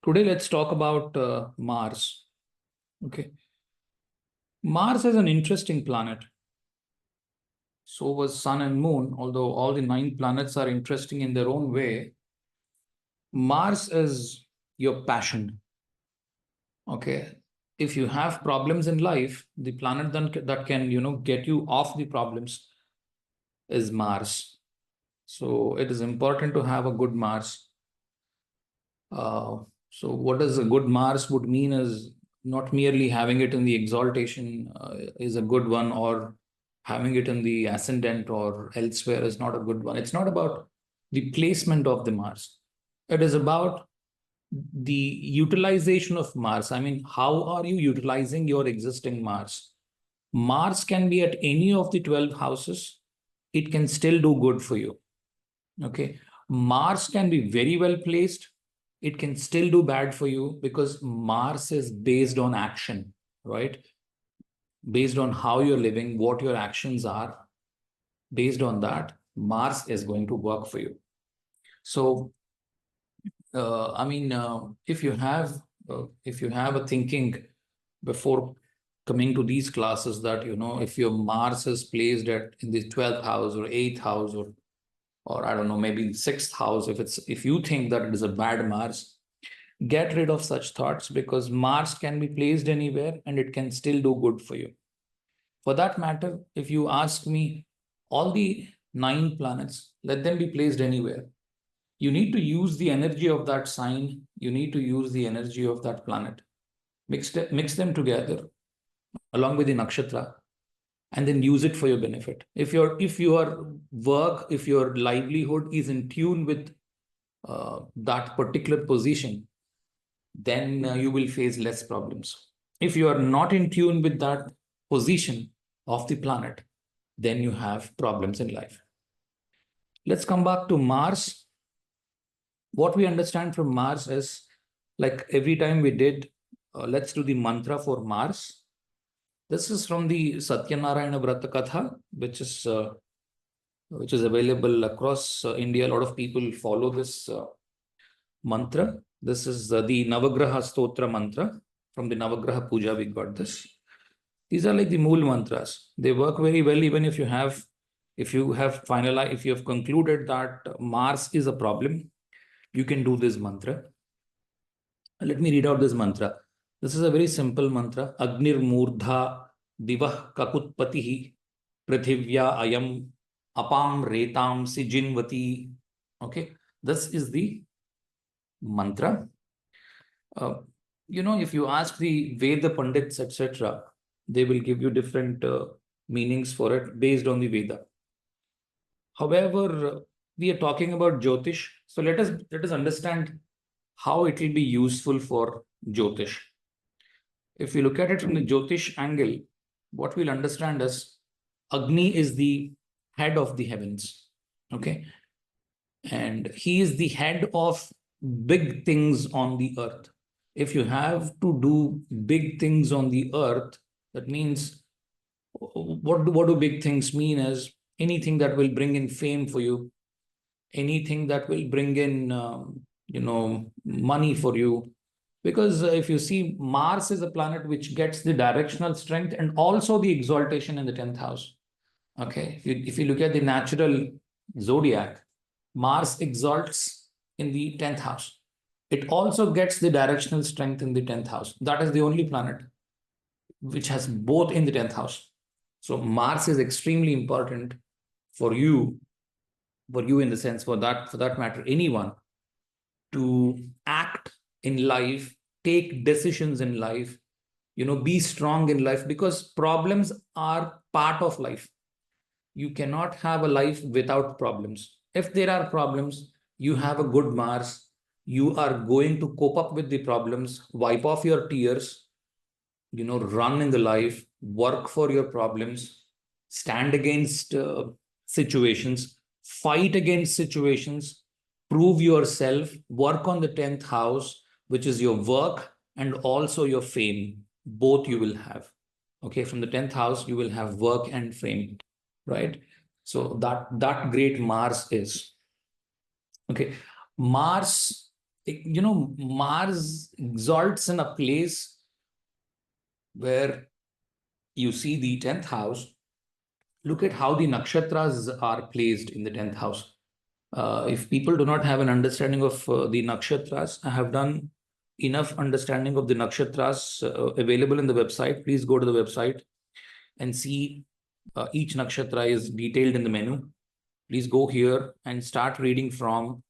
Today, let's talk about Mars. Okay. Mars is an interesting planet. So was Sun and Moon, although all the 9 planets are interesting in their own way. Mars is your passion. Okay. If you have problems in life, the planet that can, get you off the problems is Mars. So it is important to have a good Mars. So what does a good Mars would mean is not merely having it in the exaltation is a good one, or having it in the ascendant or elsewhere is not a good one. It's not about the placement of the Mars. It is about the utilization of Mars. I mean, how are you utilizing your existing Mars? Mars can be at any of the 12 houses. It can still do good for you. Okay. Mars can be very well placed. It can still do bad for you because Mars is based on action, right? Based on how you're living, what your actions are. Based on that, Mars is going to work for you. So, if you have a thinking before coming to these classes that if your Mars is placed in the 12th house or 8th house, or I don't know, maybe 6th house, if you think that it is a bad Mars, get rid of such thoughts, because Mars can be placed anywhere and it can still do good for you. For that matter, if you ask me, all the 9 planets, let them be placed anywhere. You need to use the energy of that sign. You need to use the energy of that planet. Mix them together along with the nakshatra, and then use it for your benefit. If your work, if your livelihood is in tune with that particular position, then you will face less problems. If you are not in tune with that position of the planet, then you have problems in life. Let's come back to Mars. What we understand from Mars is, like every time we did, let's do the mantra for Mars. This is from the Satyanarayana Vrata Katha, which is available across India. A lot of people follow this mantra. This is the Navagraha Stotra mantra. From the Navagraha Puja, we got this. These are like the Mool mantras. They work very well even if you have finalized, if you have concluded that Mars is a problem, you can do this mantra. Let me read out this mantra. This is a very simple mantra. Agnir Murdha Divah Kakutpatihi Prithivya Ayam Apam Retam Sijinvati. Okay, this is the mantra. If you ask the Veda Pandits, etc., they will give you different meanings for it based on the Veda. However, we are talking about Jyotish, so let us understand how it will be useful for Jyotish. If you look at it from the Jyotish angle, what we'll understand is Agni is the head of the heavens. Okay. And he is the head of big things on the earth. If you have to do big things on the earth, that means, what do big things mean? Is anything that will bring in fame for you, anything that will bring in money for you. Because if you see, Mars is a planet which gets the directional strength and also the exaltation in the 10th house. Okay, if you look at the natural zodiac, Mars exalts in the 10th house. It also gets the directional strength in the 10th house. That is the only planet which has both in the 10th house. So Mars is extremely important for you in the sense, for that matter, anyone, to act in life, take decisions in life, be strong in life, because problems are part of life. You cannot have a life without problems. If there are problems, you have a good Mars, you are going to cope up with the problems, wipe off your tears, run in the life, work for your problems, stand against situations, fight against situations, prove yourself, work on the 10th house, which is your work and also your fame. Both you will have. Okay, from the 10th house, you will have work and fame, right? So that great Mars is. Okay, Mars Mars exalts in a place where you see the 10th house. Look at how the nakshatras are placed in the 10th house. If people do not have an understanding of the nakshatras, I have done enough understanding of the nakshatras available in the website. Please go to the website and see each nakshatra is detailed in the menu. Please go here and start reading from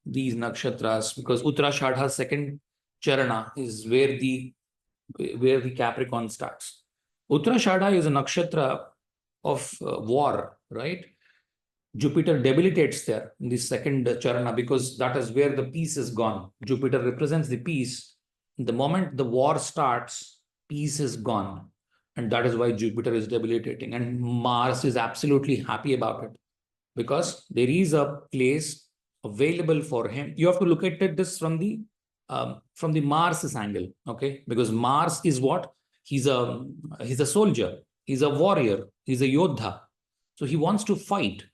these nakshatras, because Uttarashadha's second charana is where the Capricorn starts. Uttarashadha is a nakshatra of war, right? Jupiter debilitates there in the second charana because that is where the peace is gone. Jupiter represents the peace. The moment the war starts, peace is gone. And that is why Jupiter is debilitating. And Mars is absolutely happy about it because there is a place available for him. You have to look at this from the Mars's angle, okay? Because Mars is what? He's a soldier. He's a warrior. He's a yodha. So he wants to fight.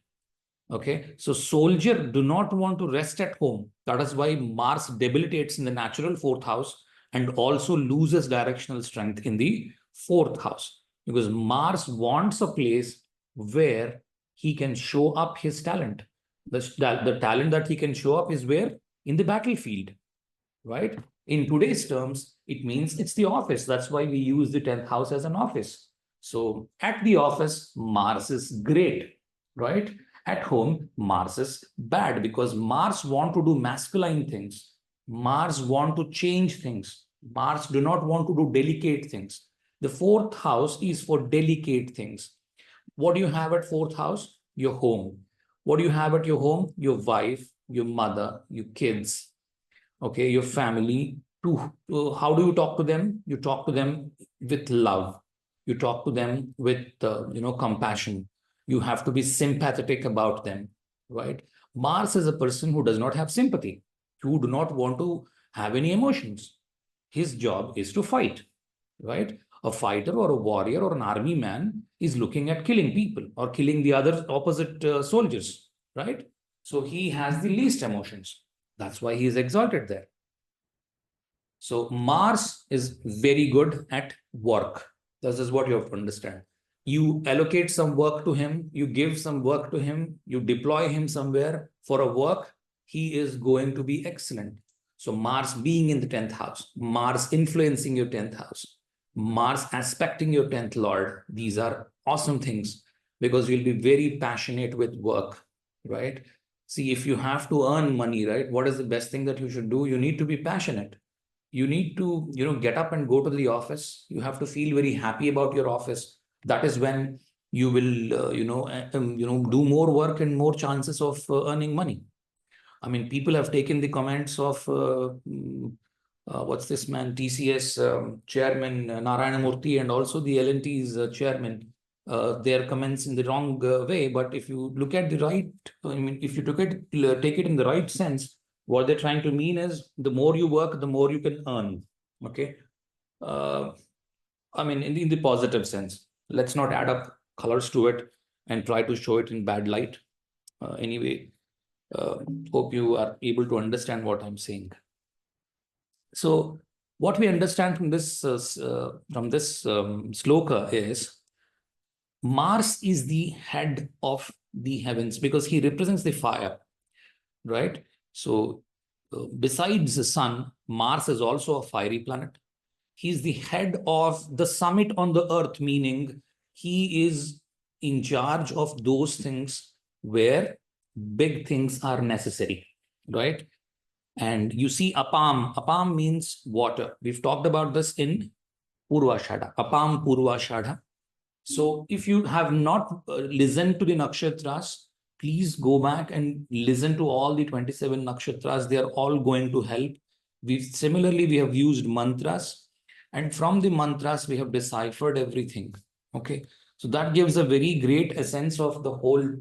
Okay, so soldier do not want to rest at home. That is why Mars debilitates in the natural 4th house and also loses directional strength in the 4th house, because Mars wants a place where he can show up his talent. The talent that he can show up is where? In the battlefield, right? In today's terms, it means it's the office. That's why we use the 10th house as an office. So at the office, Mars is great, right? At home, Mars is bad because Mars want to do masculine things. Mars want to change things. Mars do not want to do delicate things. The 4th house is for delicate things. What do you have at 4th house? Your home. What do you have at your home? Your wife, your mother, your kids, okay, your family. How do you talk to them? You talk to them with love. You talk to them with compassion. You have to be sympathetic about them, right? Mars is a person who does not have sympathy, who do not want to have any emotions. His job is to fight, right? A fighter or a warrior or an army man is looking at killing people or killing the other opposite soldiers, right? So he has the least emotions. That's why he is exalted there. So Mars is very good at work. This is what you have to understand. You allocate some work to him, you give some work to him, you deploy him somewhere for a work, he is going to be excellent. So Mars being in the 10th house, Mars influencing your 10th house, Mars aspecting your 10th lord, these are awesome things because you'll be very passionate with work, right? See, if you have to earn money, right, what is the best thing that you should do? You need to be passionate. You need to get up and go to the office. You have to feel very happy about your office. That is when you will do more work and more chances of earning money. I mean, people have taken the comments of what's this man, TCS chairman Narayana Murthy, and also the L&T's chairman, their comments in the wrong way. But if you look at the right, I mean, if you take it in the right sense, what they're trying to mean is the more you work, the more you can earn. Okay. I mean, in the positive sense. Let's not add up colors to it and try to show it in bad light. Anyway, hope you are able to understand what I'm saying. So what we understand from this sloka is Mars is the head of the heavens because he represents the fire, right? So besides the sun, Mars is also a fiery planet. He's the head of the summit on the earth, meaning he is in charge of those things where big things are necessary, right? And you see apam. Apam means water. We've talked about this in Purvashadha. Apam Purvashadha. So if you have not listened to the nakshatras, please go back and listen to all the 27 nakshatras. They are all going to help. Similarly, we have used mantras. And from the mantras, we have deciphered everything. Okay. So that gives a very great essence of the whole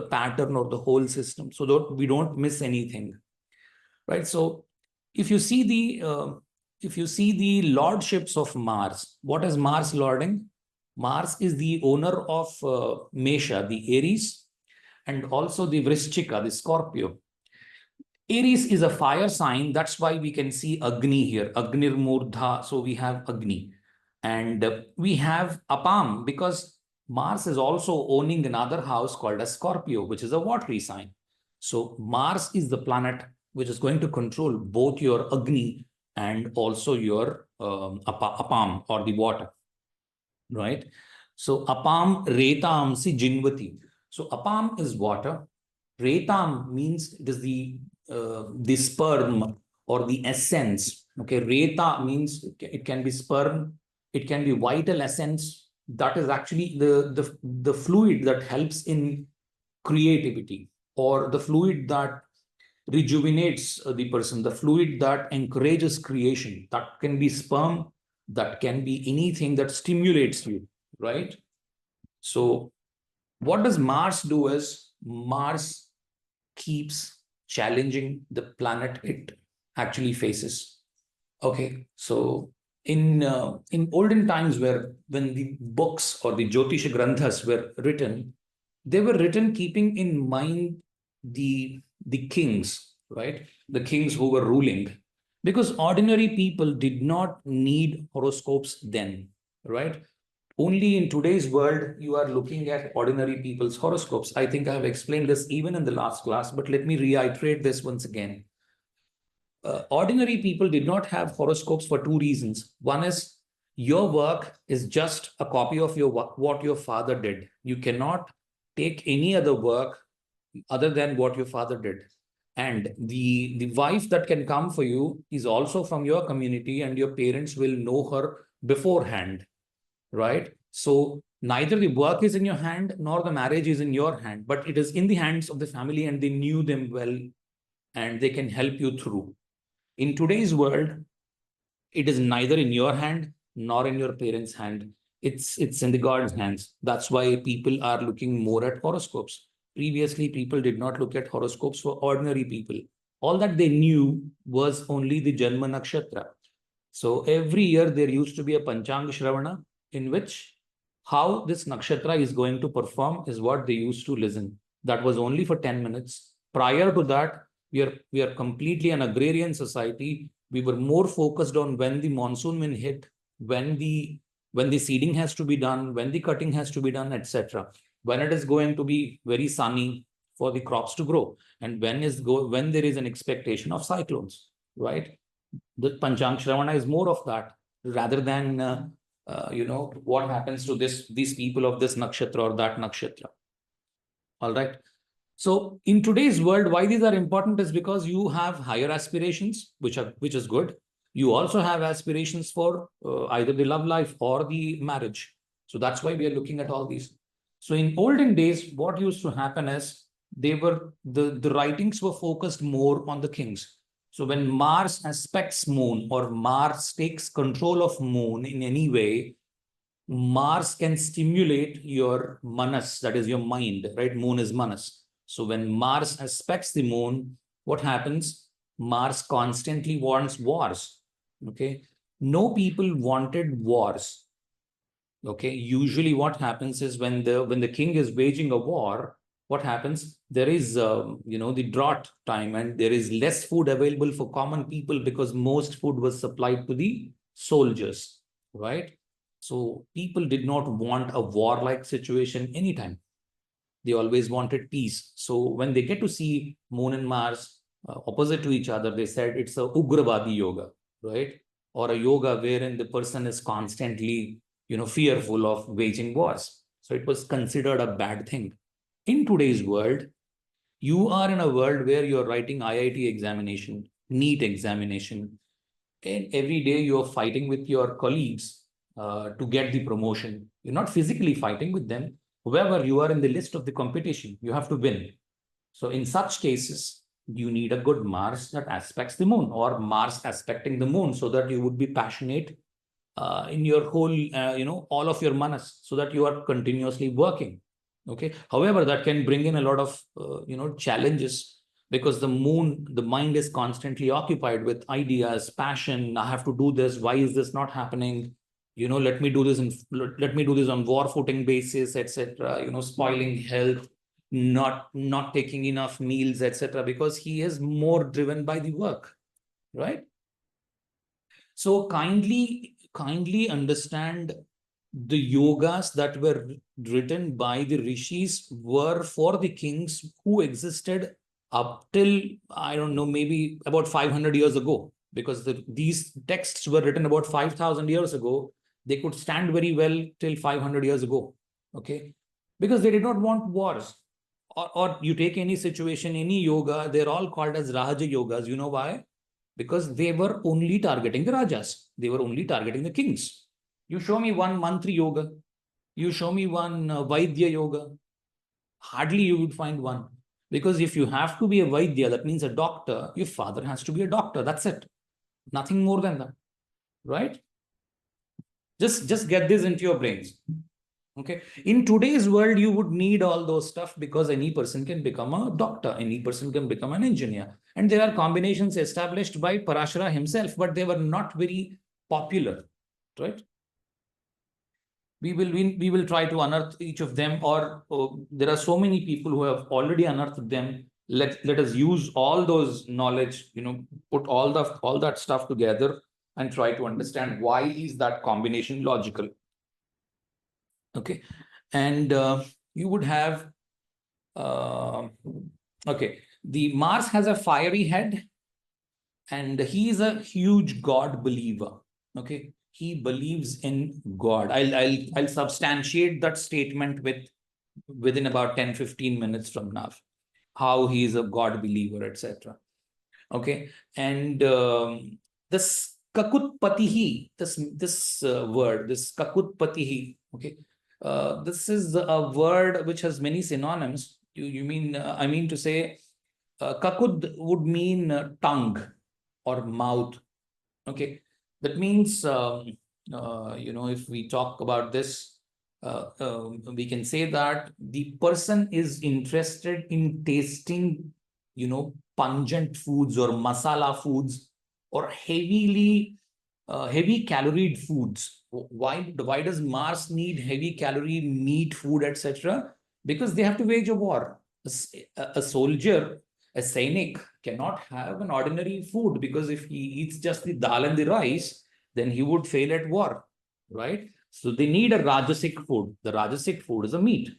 pattern or the whole system, so that we don't miss anything. Right. So if you see the lordships of Mars, what is Mars lording? Mars is the owner of Mesha, the Aries, and also the Vrishchika, the Scorpio. Aries is a fire sign. That's why we can see Agni here, Agnir Murdha. So we have Agni. And we have Apam because Mars is also owning another house called as Scorpio, which is a watery sign. So Mars is the planet which is going to control both your Agni and also your Apam or the water, right? So Apam Retam si Jinvati. So Apam is water. Retam means it is the sperm or the essence. Okay, Reta means it can be sperm, it can be vital essence. That is actually the fluid that helps in creativity, or the fluid that rejuvenates the person, the fluid that encourages creation. That can be sperm, that can be anything that stimulates you, right? So what does Mars do is Mars keeps challenging the planet it actually faces. Okay, so in olden times, where when the books or the Jyotisha Granthas were written, they were written keeping in mind the kings, right? The kings who were ruling, because ordinary people did not need horoscopes then, right? Only in today's world you are looking at ordinary people's horoscopes. I think I have explained this even in the last class, but let me reiterate this once again. Ordinary people did not have horoscopes for two reasons. One is your work is just a copy of your what your father did. You cannot take any other work other than what your father did. And the wife that can come for you is also from your community, and your parents will know her beforehand, right? So neither the work is in your hand nor the marriage is in your hand, but it is in the hands of the family, and they knew them well, and they can help you through. In today's world, it is neither in your hand nor in your parents' hand. It's in the God's hands. That's why people are looking more at horoscopes. Previously, people did not look at horoscopes for ordinary people. All that they knew was only the Janma Nakshatra. So every year there used to be a Panchanga Shravana, in which how this nakshatra is going to perform is what they used to listen. That was only for 10 minutes. Prior to that, we are completely an agrarian society. We were more focused on when the monsoon will hit, when the seeding has to be done, when the cutting has to be done, etc. When it is going to be very sunny for the crops to grow, and when there is an expectation of cyclones, right? The Panchang Shravana is more of that, rather than what happens to these people of this nakshatra or that nakshatra. All right. So in today's world, why these are important is because you have higher aspirations, which is good. You also have aspirations for either the love life or the marriage. So that's why we are looking at all these. So in olden days, what used to happen is the writings were focused more on the kings. So when Mars aspects moon, or Mars takes control of moon in any way, Mars can stimulate your manas, that is your mind, right? Moon is manas. So when Mars aspects the moon, what happens? Mars constantly wants wars. Okay. No people wanted wars. Okay. Usually what happens is when the king is waging a war, what happens? There is the drought time, and there is less food available for common people because most food was supplied to the soldiers, right? So people did not want a warlike situation anytime. They always wanted peace. So when they get to see Moon and Mars opposite to each other, they said it's a Ugravadi yoga, right? Or a yoga wherein the person is constantly, fearful of waging wars. So it was considered a bad thing. In today's world, you are in a world where you're writing IIT examination, NEET examination, and every day you're fighting with your colleagues to get the promotion. You're not physically fighting with them. However, you are in the list of the competition. You have to win. So in such cases, you need a good Mars that aspects the moon, or Mars aspecting the moon, so that you would be passionate in your whole, all of your manas, so that you are continuously working. Okay. However, that can bring in a lot of, challenges, because the moon, the mind is constantly occupied with ideas, passion. I have to do this. Why is this not happening? Let me do this on war footing basis, etc. Spoiling health, not taking enough meals, etc., because he is more driven by the work, right? So kindly understand the yogas that were written by the rishis were for the kings who existed up till, I don't know, maybe about 500 years ago, because these texts were written about 5,000 years ago. They could stand very well till 500 years ago, okay? Because they did not want wars. Or you take any situation, any yoga, they're all called as Raja yogas. You know why? Because they were only targeting the Rajas. They were only targeting the kings. You show me one Mantri yoga. You show me one Vaidya yoga. Hardly you would find one. Because if you have to be a Vaidya, that means a doctor, your father has to be a doctor. That's it. Nothing more than that. Right? Just get this into your brains. Okay. In today's world, you would need all those stuff because any person can become a doctor, any person can become an engineer. And there are combinations established by Parashara himself, but they were not very popular, right? We will try to unearth each of them, or there are so many people who have already unearthed them. Let us use all those knowledge, put all that stuff together and try to understand why is that combination logical. Okay. And you would have, okay, the Mars has a fiery head, and he is a huge God believer. Okay. He believes in God. I'll substantiate that statement within about 10-15 minutes from now, how he is a God believer, etc. Okay. And this kakutpatihi, this word, this kakutpatihi, okay, this is a word which has many synonyms. You mean, I mean to say, kakud would mean tongue or mouth. Okay. That means, if we talk about this, we can say that the person is interested in tasting, pungent foods or masala foods or heavy caloried foods. Why does Mars need heavy calorie meat food, etc.? Because they have to wage a war. A soldier, a Sainik, cannot have an ordinary food, because if he eats just the dal and the rice, then he would fail at war, right? So they need a Rajasic food. The Rajasic food is a meat,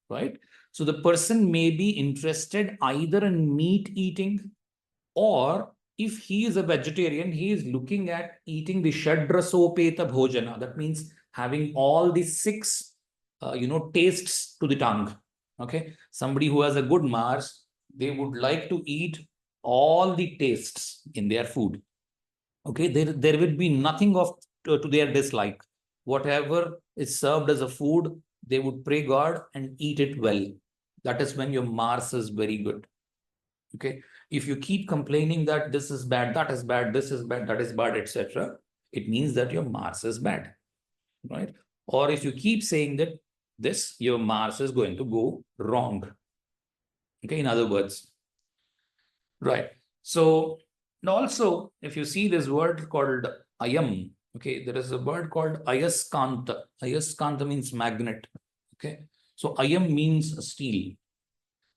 right? So the person may be interested either in meat eating, or if he is a vegetarian, he is looking at eating the Shadrasopeta Bhojana. That means having all the six, tastes to the tongue. Okay. Somebody who has a good Mars, they would like to eat all the tastes in their food. Okay. There will be nothing to their dislike. Whatever is served as a food, they would pray God and eat it well. That is when your Mars is very good. Okay. If you keep complaining that this is bad, that is bad, this is bad, that is bad, etc., it means that your Mars is bad, right? Or if you keep saying that your Mars is going to go wrong. Okay. In other words, right. So, and also, if you see this word called ayam, okay, there is a word called ayaskanta. Ayaskanta means magnet. Okay. So ayam means steel.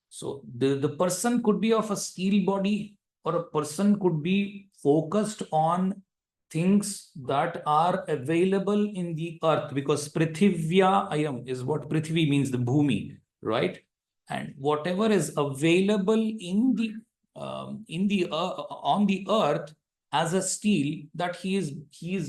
So the person could be of a steel body, or a person could be focused on things that are available in the earth, because prithivya ayam is what prithvi means, the bhumi, right? And whatever is available in the on the earth as a steel, that he is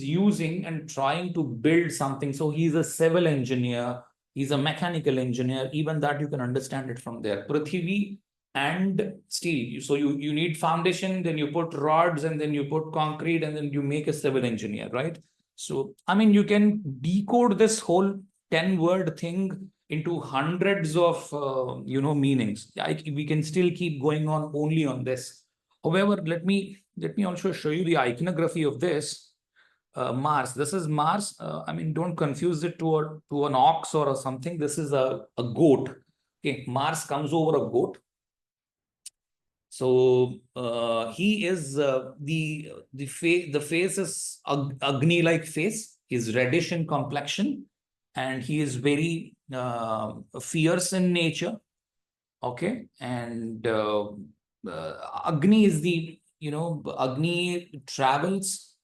using and trying to build something. So he is a civil engineer, he's a mechanical engineer. Even that you can understand it from there. Prithvi and steel. So you need foundation, then you put rods, and then you put concrete, and then you make a civil engineer, right? So, I mean, you can decode this whole 10-word thing into hundreds of, meanings. We can still keep going on only on this. However, let me also show you the iconography of this. Mars. This is Mars. I mean, don't confuse it to an ox or something. This is a goat. Okay, Mars comes over a goat. So he is the face is Agni-like face. He's reddish in complexion, and he is very fierce in nature. Okay, and Agni is the, Agni travels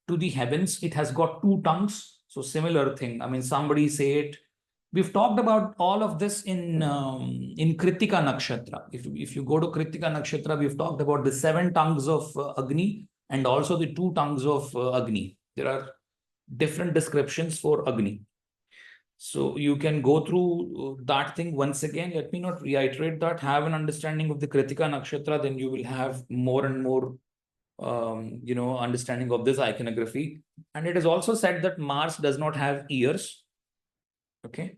to the heavens. It has got two tongues. So similar thing. I mean, somebody say it. We've talked about all of this in Kritika Nakshatra. If you go to Kritika Nakshatra, we've talked about the 7 tongues of Agni and also the 2 tongues of Agni. There are different descriptions for Agni. So you can go through that thing once again. Let me not reiterate that. Have an understanding of the Kritika Nakshatra, then you will have more and more understanding of this iconography. And it is also said that Mars does not have ears. Okay.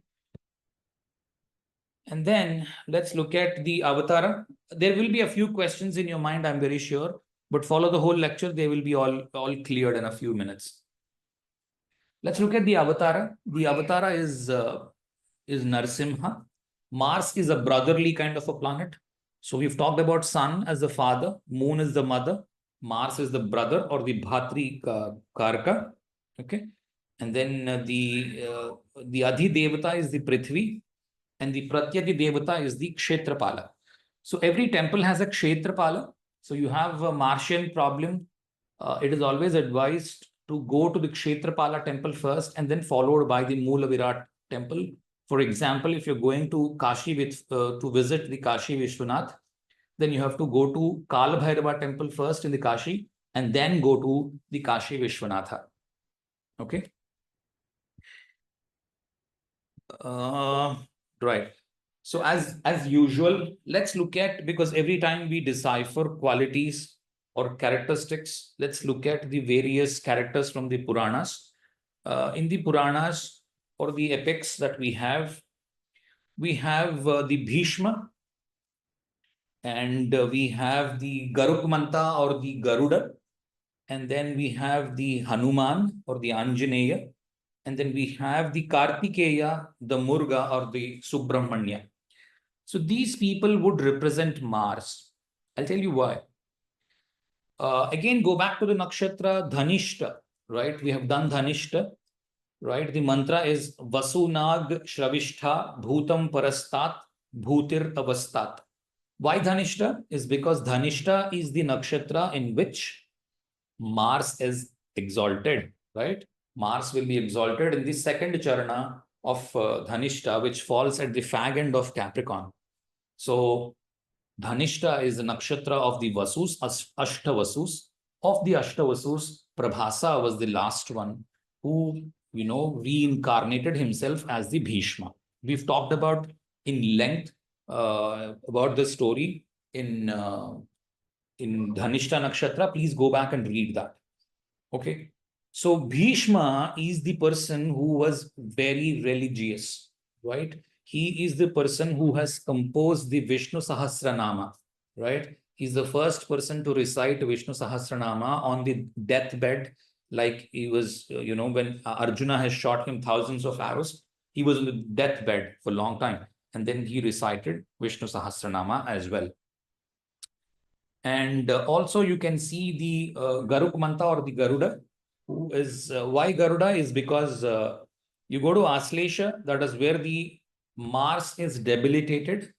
And then let's look at the Avatara. There will be a few questions in your mind, I'm very sure, but follow the whole lecture. They will be all cleared in a few minutes. Let's look at the Avatara. The Avatara is Narsimha. Mars is a brotherly kind of a planet. So we've talked about Sun as the father, Moon is the mother, Mars is the brother or the Bhatri Karka. Okay. And then the Adhi Devata is the Prithvi, and the Pratyadi Devata is the Kshetrapala. So every temple has a Kshetrapala. So you have a Martian problem. It is always advised to go to the Kshetrapala temple first and then followed by the Moola Virat temple. For example, if you're going to Kashi to visit the Kashi Vishwanath, then you have to go to Kala Bhairava temple first in the Kashi and then go to the Kashi Vishwanatha. Okay. Right. So as usual, let's look at, because every time we decipher qualities or characteristics, let's look at the various characters from the Puranas. In the Puranas or the epics that we have the Bhishma, and we have the Garukmanta or the Garuda, and then we have the Hanuman or the Anjaneya, and then we have the Karttikeya, the Murga or the Subramanya. So these people would represent Mars. I'll tell you why. Again, go back to the nakshatra Dhanishta, right? We have done Dhanishta, right? The mantra is Vasunag Shravishtha Bhutam Parastat Bhutir Avastat. Why Dhanishta? Is because Dhanishta is the nakshatra in which Mars is exalted, right? Mars will be exalted in the second charana of Dhanishta, which falls at the fag end of Capricorn. So Dhanishta is the nakshatra of the Vasus, Ashtavasus. Of the Ashtavasus, Prabhasa was the last one who, reincarnated himself as the Bhishma. We've talked about in length about this story in Dhanishta Nakshatra. Please go back and read that. Okay. So Bhishma is the person who was very religious, right? He is the person who has composed the Vishnu Sahasranama, right? He's the first person to recite Vishnu Sahasranama on the deathbed, like he was, when Arjuna has shot him thousands of arrows, he was on the deathbed for a long time. And then he recited Vishnu Sahasranama as well. And also you can see the Garukmanta or the Garuda, who is, why Garuda is because you go to Aslesha, that is where the Mars is debilitated.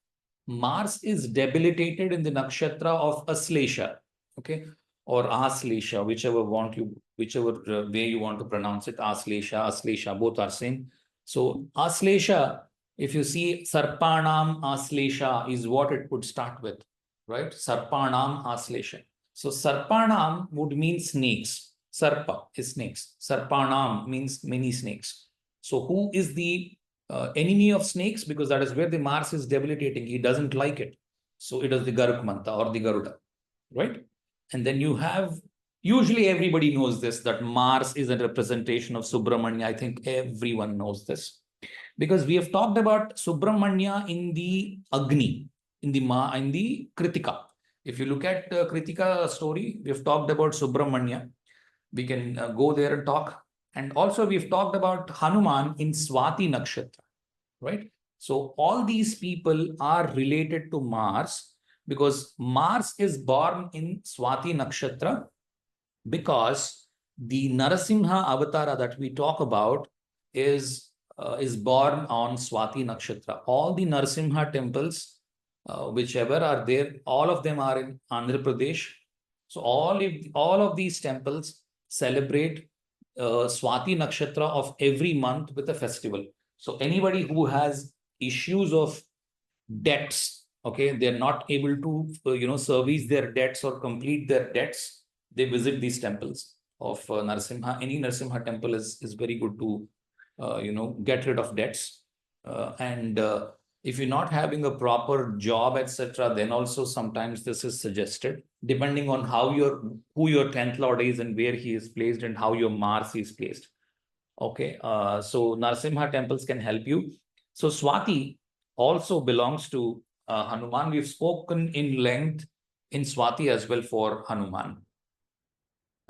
Mars is debilitated in the nakshatra of Aslesha, okay, or Aslesha, whichever way you want to pronounce it, Aslesha, both are same. So Aslesha, if you see Sarpanam Aslesha is what it would start with, right? Sarpanam Aslesha. So Sarpanam would mean snakes. Sarpa is snakes. Sarpanam means many snakes. So who is the enemy of snakes? Because that is where the Mars is debilitating. He doesn't like it. So it is the Garukmanta or the Garuda, right? And then you have, usually everybody knows this, that Mars is a representation of Subramanya. I think everyone knows this. Because we have talked about Subramanya in the Agni, in the Kritika. If you look at Kritika story, we have talked about Subramanya. We can go there and talk. And also we've talked about Hanuman in Swati Nakshatra, right? So all these people are related to Mars because Mars is born in Swati Nakshatra, because the Narasimha Avatara that we talk about is born on Swati Nakshatra. All the Narsimha temples whichever are there, all of them are in Andhra Pradesh. So all of these temples celebrate Swati Nakshatra of every month with a festival. So anybody who has issues of debts, okay, they're not able to service their debts or complete their debts, they visit these temples of Narsimha. Any Narsimha temple is very good to get rid of debts. And if you're not having a proper job, etc., then also sometimes this is suggested, depending on who your 10th lord is and where he is placed and how your Mars is placed. Okay, so Narsimha temples can help you. So Swati also belongs to Hanuman. We've spoken in length in Swati as well for Hanuman.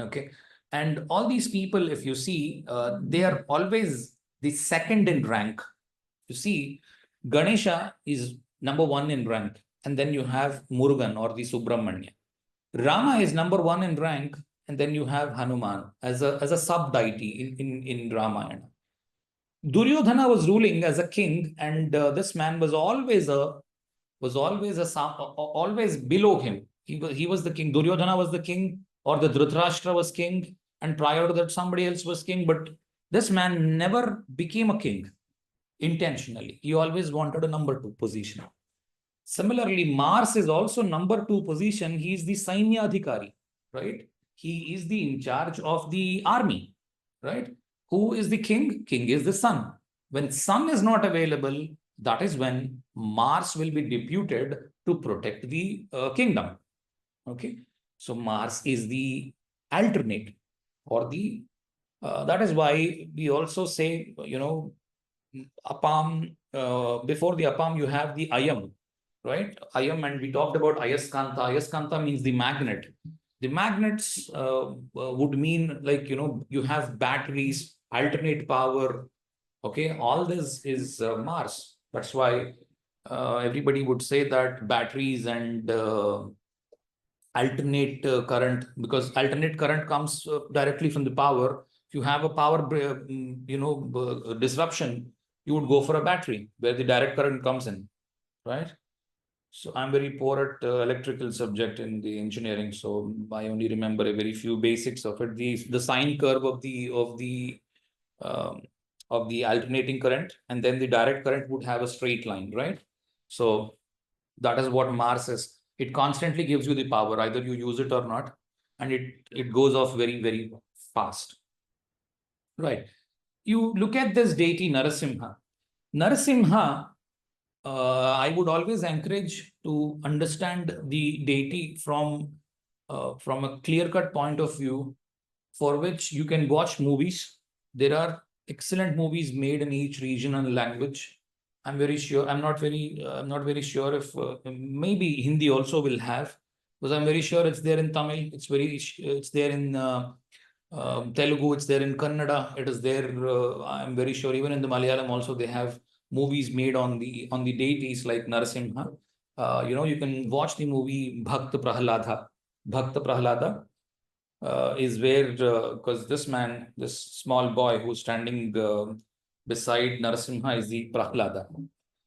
Okay, and all these people, if you see, they are always the second in rank. You see, Ganesha is number one in rank, and then you have Murugan or the Subramanya. Rama is number one in rank, and then you have Hanuman as a sub deity in Ramayana. Duryodhana was ruling as a king, and this man was always always below him. He was the king. Duryodhana was the king, or the Dhritarashtra was king, and prior to that somebody else was king. But this man never became a king intentionally. He always wanted a number two position. Similarly, Mars is also number two position. He is the Sainya Adhikari, right? He is the in charge of the army, right? Who is the king? King is the sun. When sun is not available, that is when Mars will be deputed to protect the kingdom. Okay. So Mars is the alternate or that is why we also say, apam, before the apam, you have the ayam, right? Ayam, and we talked about ayaskanta. Ayaskanta means the magnet. The magnets would mean like, you have batteries, alternate power. Okay, all this is Mars. That's why everybody would say that batteries and alternate current, because alternate current comes directly from the power. If you have a power, disruption, you would go for a battery where the direct current comes in, right? So I'm very poor at electrical subject in the engineering, so I only remember a very few basics of it. The sine curve of the alternating current, and then the direct current would have a straight line, right? So that is what Mars is. It constantly gives you the power, either you use it or not, and it goes off very, very fast. Right. You look at this deity Narasimha. Narasimha, I would always encourage to understand the deity from a clear-cut point of view, for which you can watch movies. There are excellent movies made in each region and language. I'm very sure. I'm not very sure if maybe Hindi also will have, because I'm very sure it's there in Tamil. It's there in Telugu. It's there in Kannada. It is there. I'm very sure even in the Malayalam also they have movies made on the deities like Narasimha. You can watch the movie Bhakta Prahlada. Bhakta Prahlada is where, because this small boy who's standing beside Narasimha is the Prahlada.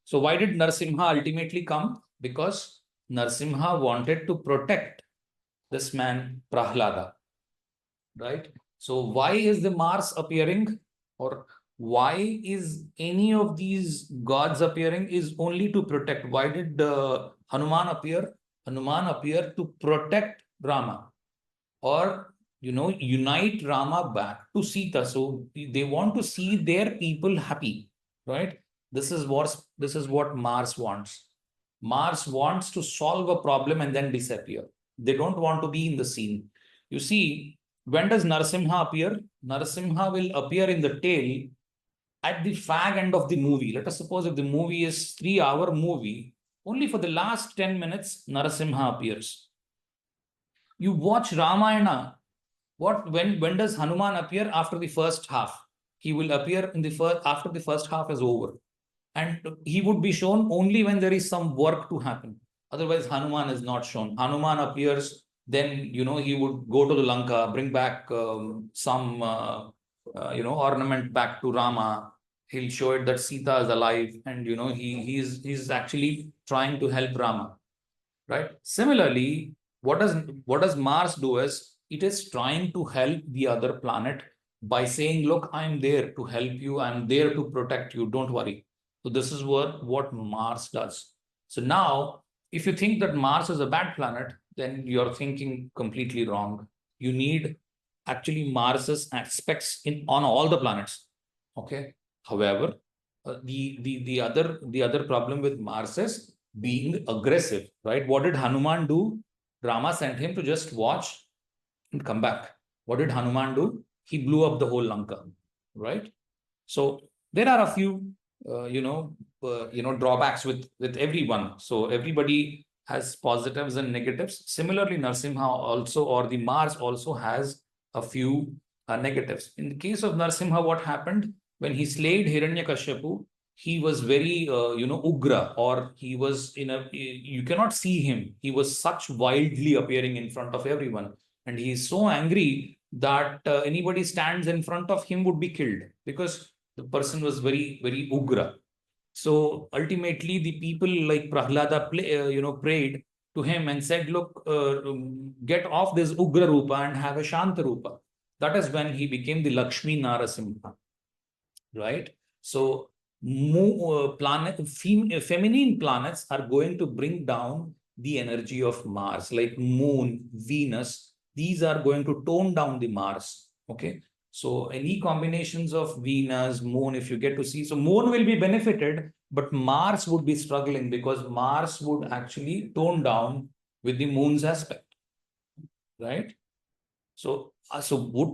So why did Narasimha ultimately come? Because Narasimha wanted to protect this man Prahlada, right? So why is the Mars appearing, or why is any of these gods appearing? Is only to protect. Why did Hanuman appear? Hanuman appeared to protect Rama, or unite Rama back to Sita. So they want to see their people happy, right? This is what Mars wants. Mars wants to solve a problem and then disappear. They don't want to be in the scene. You see, when does Narsimha appear? Narsimha will appear in the tail at the fag end of the movie. Let us suppose if the movie is 3-hour movie, only for the last 10 minutes, Narasimha appears. You watch Ramayana. When does Hanuman appear? After the first half. He will appear after the first half is over. And he would be shown only when there is some work to happen. Otherwise, Hanuman is not shown. Hanuman appears, then he would go to the Lanka, bring back some ornament back to Rama. he'll show it that Sita is alive, and he's actually trying to help Rama, right? Similarly, what does Mars do is it is trying to help the other planet by saying, look, I'm there to help you, I'm there to protect you, don't worry. So this is what Mars does. So now, if you think that Mars is a bad planet, then you're thinking completely wrong. You need actually Mars's aspects on all the planets. Okay. However, the other problem with Mars is being aggressive, right? What did Hanuman do? Rama sent him to just watch and come back. What did Hanuman do? He blew up the whole Lanka, right? So there are a few, drawbacks with everyone. So everybody has positives and negatives. Similarly, Narsimha also, or the Mars also has a few negatives. In the case of Narsimha, what happened when he slayed Hiranyakashipu? He was very, ugra, or he was you cannot see him. He was such wildly appearing in front of everyone. And he is so angry that anybody stands in front of him would be killed, because the person was very, very ugra. So ultimately, the people like Prahlada prayed to him and said, look, get off this ugra rupa and have a shanta rupa. That is when he became the Lakshmi Narasimha, right? So feminine planets are going to bring down the energy of Mars, like Moon, Venus. These are going to tone down the Mars. Okay. So any combinations of Venus, Moon, if you get to see, so Moon will be benefited, but Mars would be struggling, because Mars would actually tone down with the Moon's aspect, right? So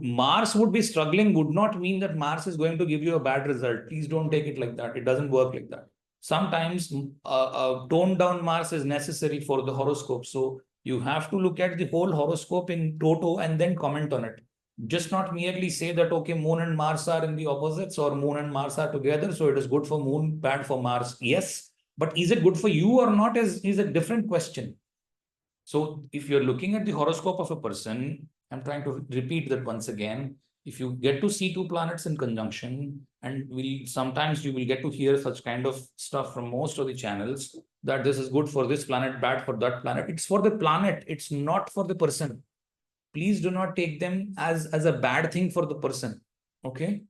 Mars would be struggling would not mean that Mars is going to give you a bad result. Please don't take it like that. It doesn't work like that. Sometimes toned down Mars is necessary for the horoscope. So you have to look at the whole horoscope in toto and then comment on it. Just not merely say that, okay, Moon and Mars are in the opposites, or Moon and Mars are together, so it is good for Moon, bad for Mars. Yes, but is it good for you or not is a different question. So if you're looking at the horoscope of a person, I'm trying to repeat that once again. If you get to see two planets in conjunction, and sometimes you will get to hear such kind of stuff from most of the channels, that this is good for this planet, bad for that planet. It's for the planet. It's not for the person. Please do not take them as a bad thing for the person. Okay.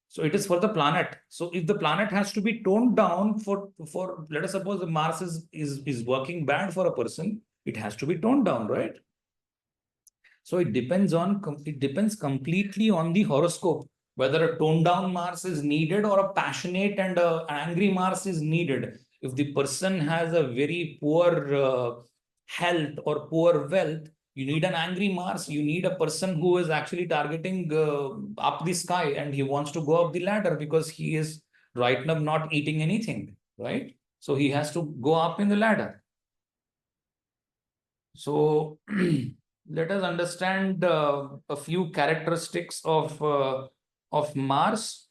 So it is for the planet. So if the planet has to be toned down for let us suppose the Mars is working bad for a person, it has to be toned down, right? So it depends completely on the horoscope, whether a toned down Mars is needed or a passionate and angry Mars is needed. If the person has a very poor health or poor wealth, you need an angry Mars. You need a person who is actually targeting up the sky, and he wants to go up the ladder because he is right now not eating anything, right? So he has to go up in the ladder. So let us understand a few characteristics of Mars.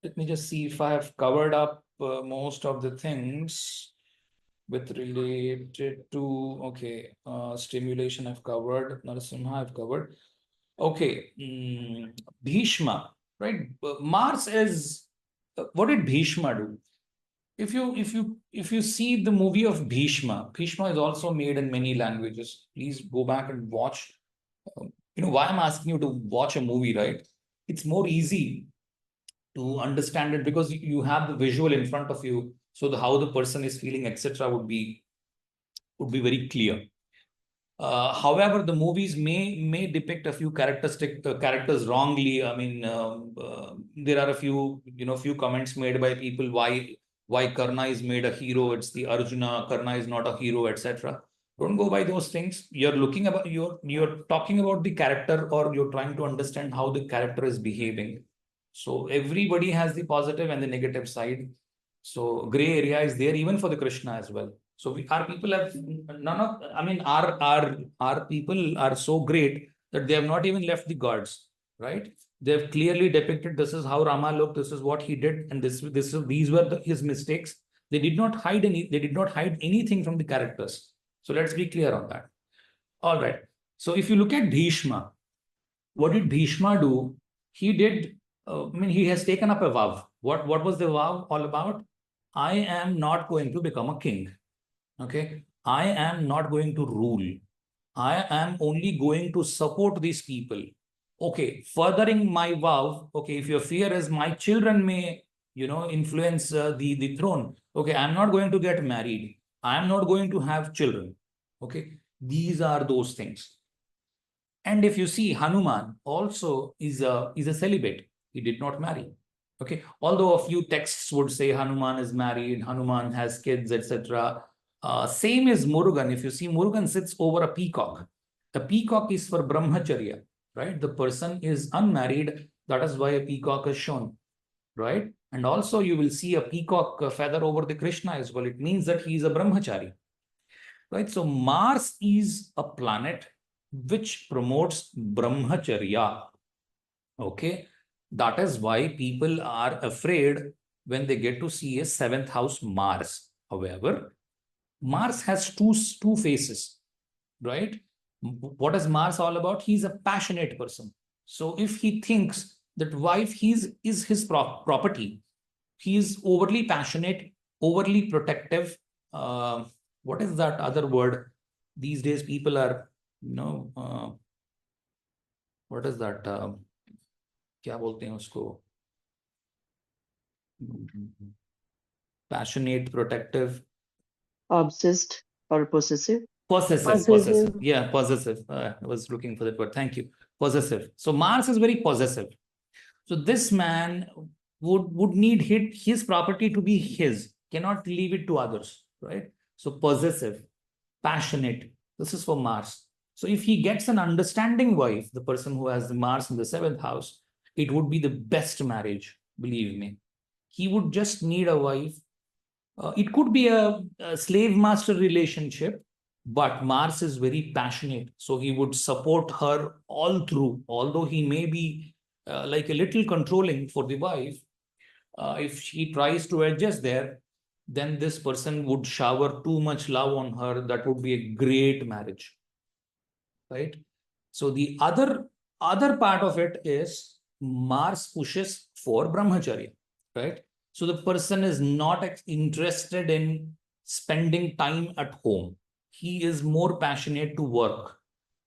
Let me just see if I have covered up most of the things with related to, okay, stimulation I've covered, Narasimha I've covered. Okay, Bhishma, right? Mars is, what did Bhishma do? If you see the movie of Bhishma, Bhishma is also made in many languages. Please go back and watch. Why I'm asking you to watch a movie, right? It's more easy to understand it because you have the visual in front of you. So how the person is feeling, etc., would be very clear. However, the movies may depict a few characters wrongly. I mean, there are a few comments made by people why Karna is made a hero. It's the Arjuna. Karna is not a hero, etc. Don't go by those things. You're talking about the character, or you're trying to understand how the character is behaving. So everybody has the positive and the negative side. So gray area is there even for the Krishna as well. So our people have none of, I mean, our people are so great that they have not even left the gods, right? They have clearly depicted this is how Rama looked, this is what he did, and these were his mistakes. They did not hide anything from the characters. So let's be clear on that. All right. So if you look at Bhishma, what did Bhishma do? He did he has taken up a vow. What was the vow all about? I am not going to become a king. Okay. I am not going to rule. I am only going to support these people. Okay. Furthering my vow. Okay. If your fear is my children may, influence the throne. Okay. I'm not going to get married. I'm not going to have children. Okay. These are those things. And if you see, Hanuman also is a celibate. He did not marry. Okay. Although a few texts would say Hanuman is married, Hanuman has kids, etc. Same as Murugan. If you see, Murugan sits over a peacock. The peacock is for brahmacharya, right? The person is unmarried. That is why a peacock is shown, right? And also you will see a peacock feather over the Krishna as well. It means that he is a brahmachari, right? So Mars is a planet which promotes brahmacharya. Okay. That is why people are afraid when they get to see a seventh house Mars. However, Mars has two faces, right? What is Mars all about? He's a passionate person. So if he thinks that wife is his property, he is overly passionate, overly protective. What is that other word? These days, people are, what is that? क्या बोलते हैं उसको? Passionate, protective, obsessed or possessive. Possessive. Yeah, possessive. I was looking for that word. Thank you. Possessive. So Mars is very possessive. So this man would need his property to be his, cannot leave it to others, right? So possessive, passionate. This is for Mars. So if he gets an understanding wife, the person who has the Mars in the seventh house, it would be the best marriage, believe me. He would just need a wife. It could be a slave master relationship, but Mars is very passionate. So he would support her all through, although he may be like a little controlling for the wife. If she tries to adjust there, then this person would shower too much love on her. That would be a great marriage, right? So the other part of it is Mars pushes for brahmacharya, right? So the person is not interested in spending time at home. He is more passionate to work.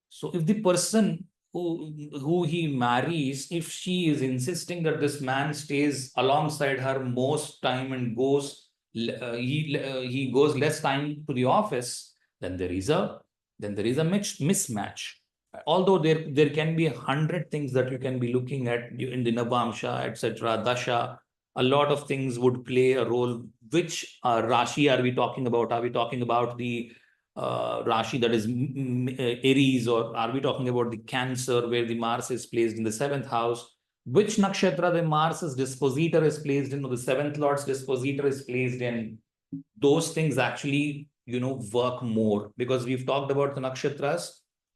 So if the person who he marries, if she is insisting that this man stays alongside her most time and he goes less time to the office, then there is a mismatch. Although there can be 100 things that you can be looking at in the Navamsha, etc., Dasha, a lot of things would play a role. Which Rashi are we talking about? Are we talking about the Rashi that is Aries, or are we talking about the Cancer where the Mars is placed in the seventh house? Which nakshatra the Mars's dispositor is placed in, or the seventh lord's dispositor is placed in? Those things actually, work more, because we've talked about the nakshatras.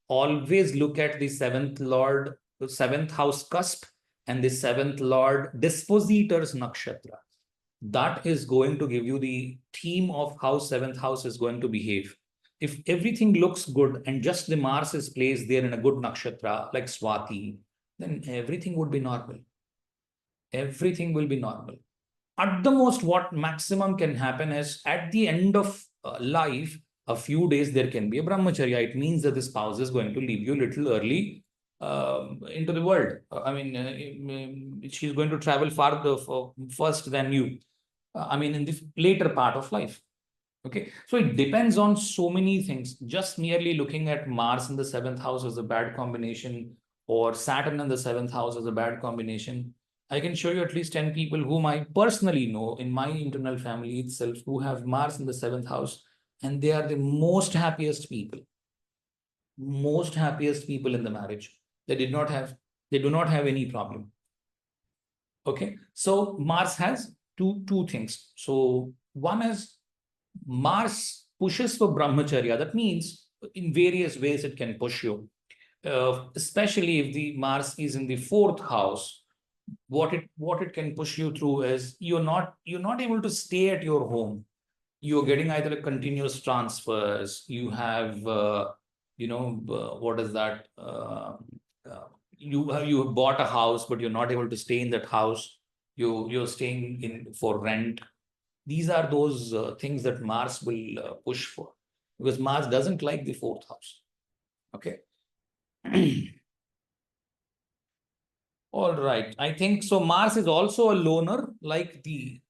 Always look at the seventh lord, the seventh house cusp, and the seventh lord dispositor's nakshatra. That is going to give you the theme of how seventh house is going to behave. If everything looks good and just the Mars is placed there in a good nakshatra like Swati, then everything would be normal. Everything will be normal. At the most, what maximum can happen is at the end of life, a few days there can be a brahmacharya. It means that the spouse is going to leave you a little early into the world. She's going to travel farther first than you. In the later part of life. Okay, so it depends on so many things. Just merely looking at Mars in the seventh house as a bad combination, or Saturn in the seventh house as a bad combination. I can show you at least 10 people whom I personally know in my internal family itself who have Mars in the seventh house, and they are the most happiest people. Most happiest people in the marriage. They do not have any problem. Okay, so Mars has two things. So one is Mars pushes for brahmacharya. That means in various ways it can push you. Especially if the Mars is in the fourth house, what it can push you through is you're not able to stay at your home. You're getting either a continuous transfers. You have what is that? you have bought a house, but you're not able to stay in that house. You're staying in for rent. These are those things that Mars will push for, because Mars doesn't like the fourth house. Okay. All right. I think so. Mars is also a loner, like the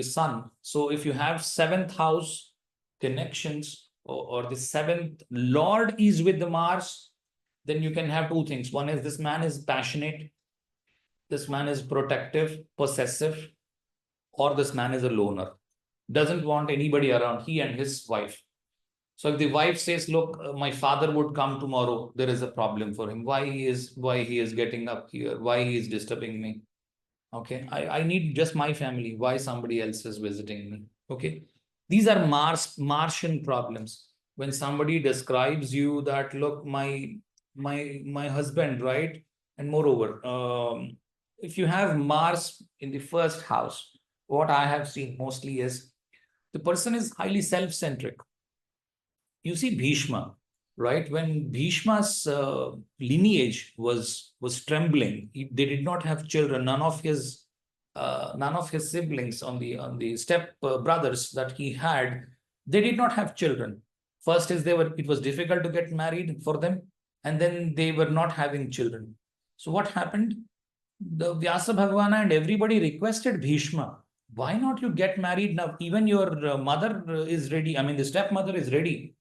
sun. So if you have seventh house connections, or the seventh lord is with the Mars, then you can have two things. One is this man is passionate, this man is protective, possessive, or this man is a loner, doesn't want anybody around, he and his wife. So if the wife says, look, my father would come tomorrow, there is a problem for him. Why he is getting up here? Why he is disturbing me? Okay, I need just my family. Why somebody else is visiting me? Okay, these are Martian problems. When somebody describes you that, look, my husband, right? And moreover, if you have Mars in the first house, what I have seen mostly is the person is highly self-centric. You see Bhishma, right? When Bhishma's lineage was trembling, they did not have children. None of his siblings on the step brothers that he had, they did not have children. First is it was difficult to get married for them, and then they were not having children. So what happened? The Vyasa Bhagavana and everybody requested Bhishma, why not you get married now? Even your mother is ready. I mean, the stepmother is ready,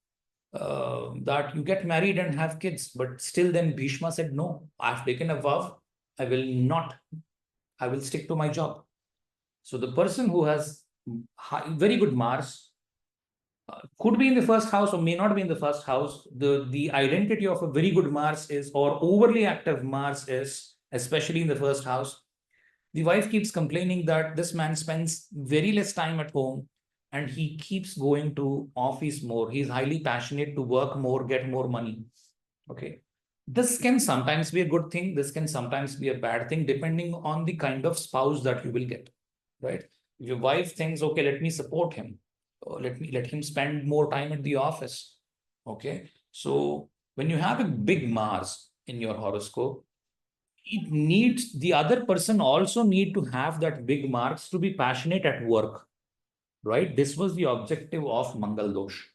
that you get married and have kids. But still then Bhishma said, no, I've taken a vow. I will not, I will stick to my job. So the person who has very good Mars, could be in the first house or may not be in the first house. The identity of a very good Mars is, or overly active Mars is, especially in the first house. The wife keeps complaining that this man spends very less time at home and he keeps going to office more. He's highly passionate to work more, get more money. Okay. This can sometimes be a good thing. This can sometimes be a bad thing, depending on the kind of spouse that you will get, right? If your wife thinks, okay, let me support him, or let him spend more time at the office. Okay. So when you have a big Mars in your horoscope, it needs, the other person also need to have that big Mars to be passionate at work, right? This was the objective of Mangal Dosh.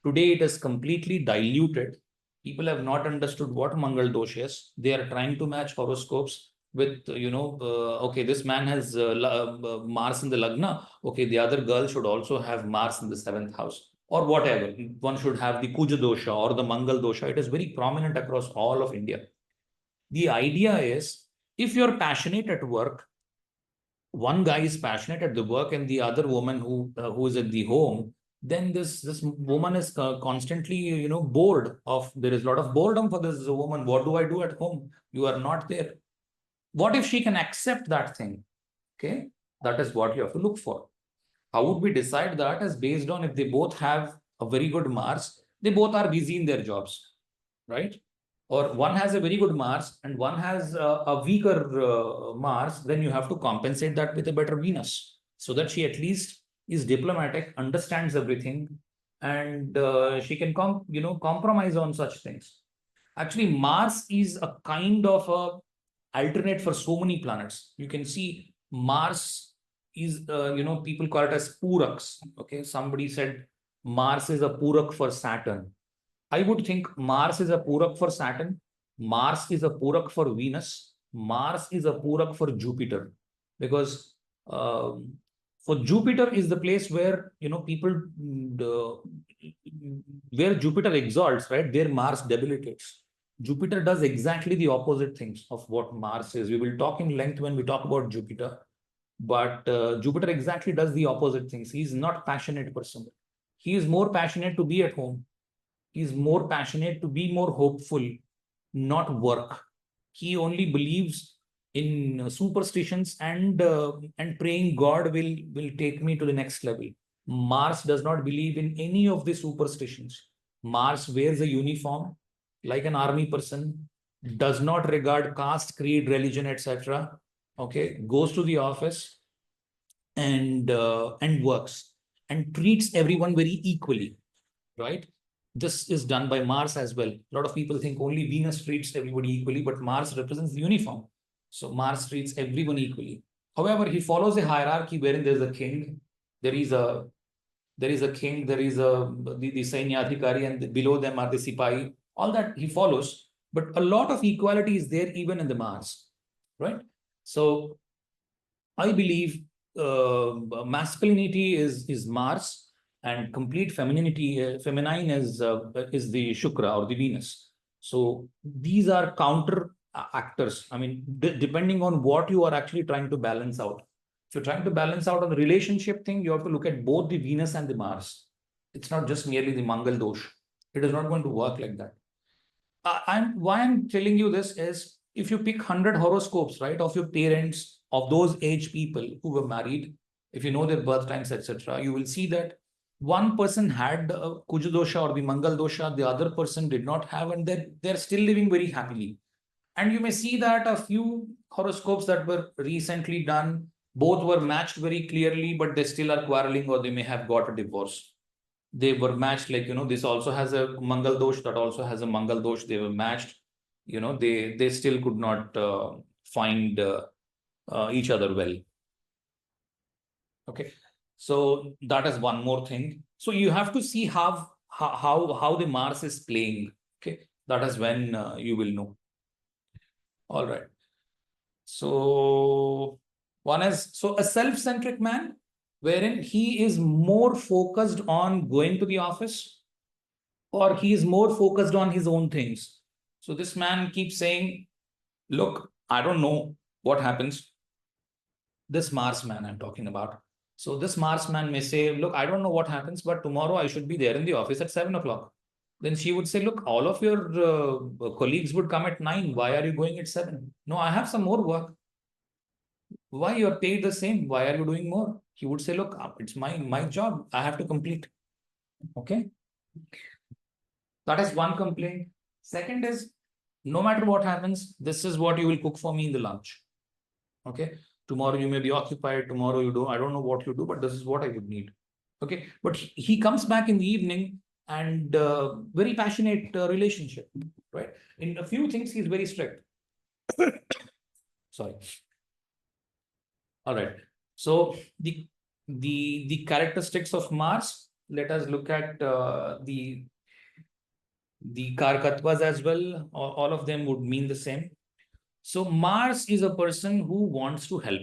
Today it is completely diluted. People have not understood what Mangal Dosh is. They are trying to match horoscopes with, okay, this man has Mars in the Lagna. Okay, the other girl should also have Mars in the seventh house, or whatever. One should have the Kuja Dosha or the Mangal Dosha. It is very prominent across all of India. The idea is, if you're passionate at work, one guy is passionate at the work and the other woman who is at the home, then this woman is constantly bored of, there is a lot of boredom for this woman. What do I do at home? You are not there. What if she can accept that thing? Okay, that is what you have to look for. How would we decide that? Is based on if they both have a very good Mars, they both are busy in their jobs, right? Or one has a very good Mars and one has a weaker Mars, then you have to compensate that with a better Venus, so that she at least is diplomatic, understands everything, and she can compromise on such things. Actually, Mars is a kind of a alternate for so many planets. You can see Mars is, people call it as Puraks. Okay, somebody said Mars is a Purak for Saturn. I would think Mars is a Purak for Saturn, Mars is a Purak for Venus, Mars is a Purak for Jupiter, because for Jupiter is the place where people, where Jupiter exalts, right? There Mars debilitates. Jupiter does exactly the opposite things of what Mars is. We will talk in length when we talk about Jupiter, but Jupiter exactly does the opposite things. He is not passionate person. He is more passionate to be at home. He is more passionate to be more hopeful, not work. He only believes in superstitions and praying God will take me to the next level. Mars does not believe in any of the superstitions. Mars wears a uniform like an army person, does not regard caste, creed, religion, etc. Okay, goes to the office and works and treats everyone very equally, right? this is done by Mars as well. A lot of people think only Venus treats everybody equally, but Mars represents the uniform. So Mars treats everyone equally. However, he follows a hierarchy wherein there is a king, there is a king, there is the Sainyadhikari, and below them are the Sipahi. All that he follows, but a lot of equality is there even in the Mars, right? So I believe masculinity is Mars, and complete femininity, feminine is the Shukra or the Venus. So these are counter actors. I mean, depending on what you are actually trying to balance out. If you're trying to balance out on the relationship thing, you have to look at both the Venus and the Mars. It's not just merely the Mangal dosh. It is not going to work like that. Why I'm telling you this is, if you pick 100 horoscopes, right, of your parents, of those age people who were married, if you know their birth times, etc., you will see that one person had Kuja dosha or the Mangal dosha, the other person did not have, and they're still living very happily. And you may see that a few horoscopes that were recently done, both were matched very clearly, but they still are quarreling, or they may have got a divorce. They were matched, like, this also has a Mangal dosh, that also has a Mangal dosh. They were matched. They still could not find each other well. Okay, so that is one more thing. So you have to see how the Mars is playing. Okay, that is when you will know. All right. So one is, so a self-centric man, wherein he is more focused on going to the office, or he is more focused on his own things. So this man keeps saying, look, I don't know what happens. This Mars man I'm talking about. So this Mars man may say, look, I don't know what happens, but tomorrow I should be there in the office at 7 o'clock. Then she would say, look, all of your colleagues would come at 9. Why are you going at 7? No, I have some more work. Why you are paid the same? Why are you doing more? He would say, look, it's my job. I have to complete. Okay. That is one complaint. Second is, no matter what happens, this is what you will cook for me in the lunch. Okay. Tomorrow you may be occupied. Tomorrow I don't know what you do, but this is what I would need. Okay. But he comes back in the evening, and very passionate relationship, right? In a few things, he's very strict. Sorry. All right. So the characteristics of Mars, let us look at the Karkatvas as well. All of them would mean the same. So Mars is a person who wants to help.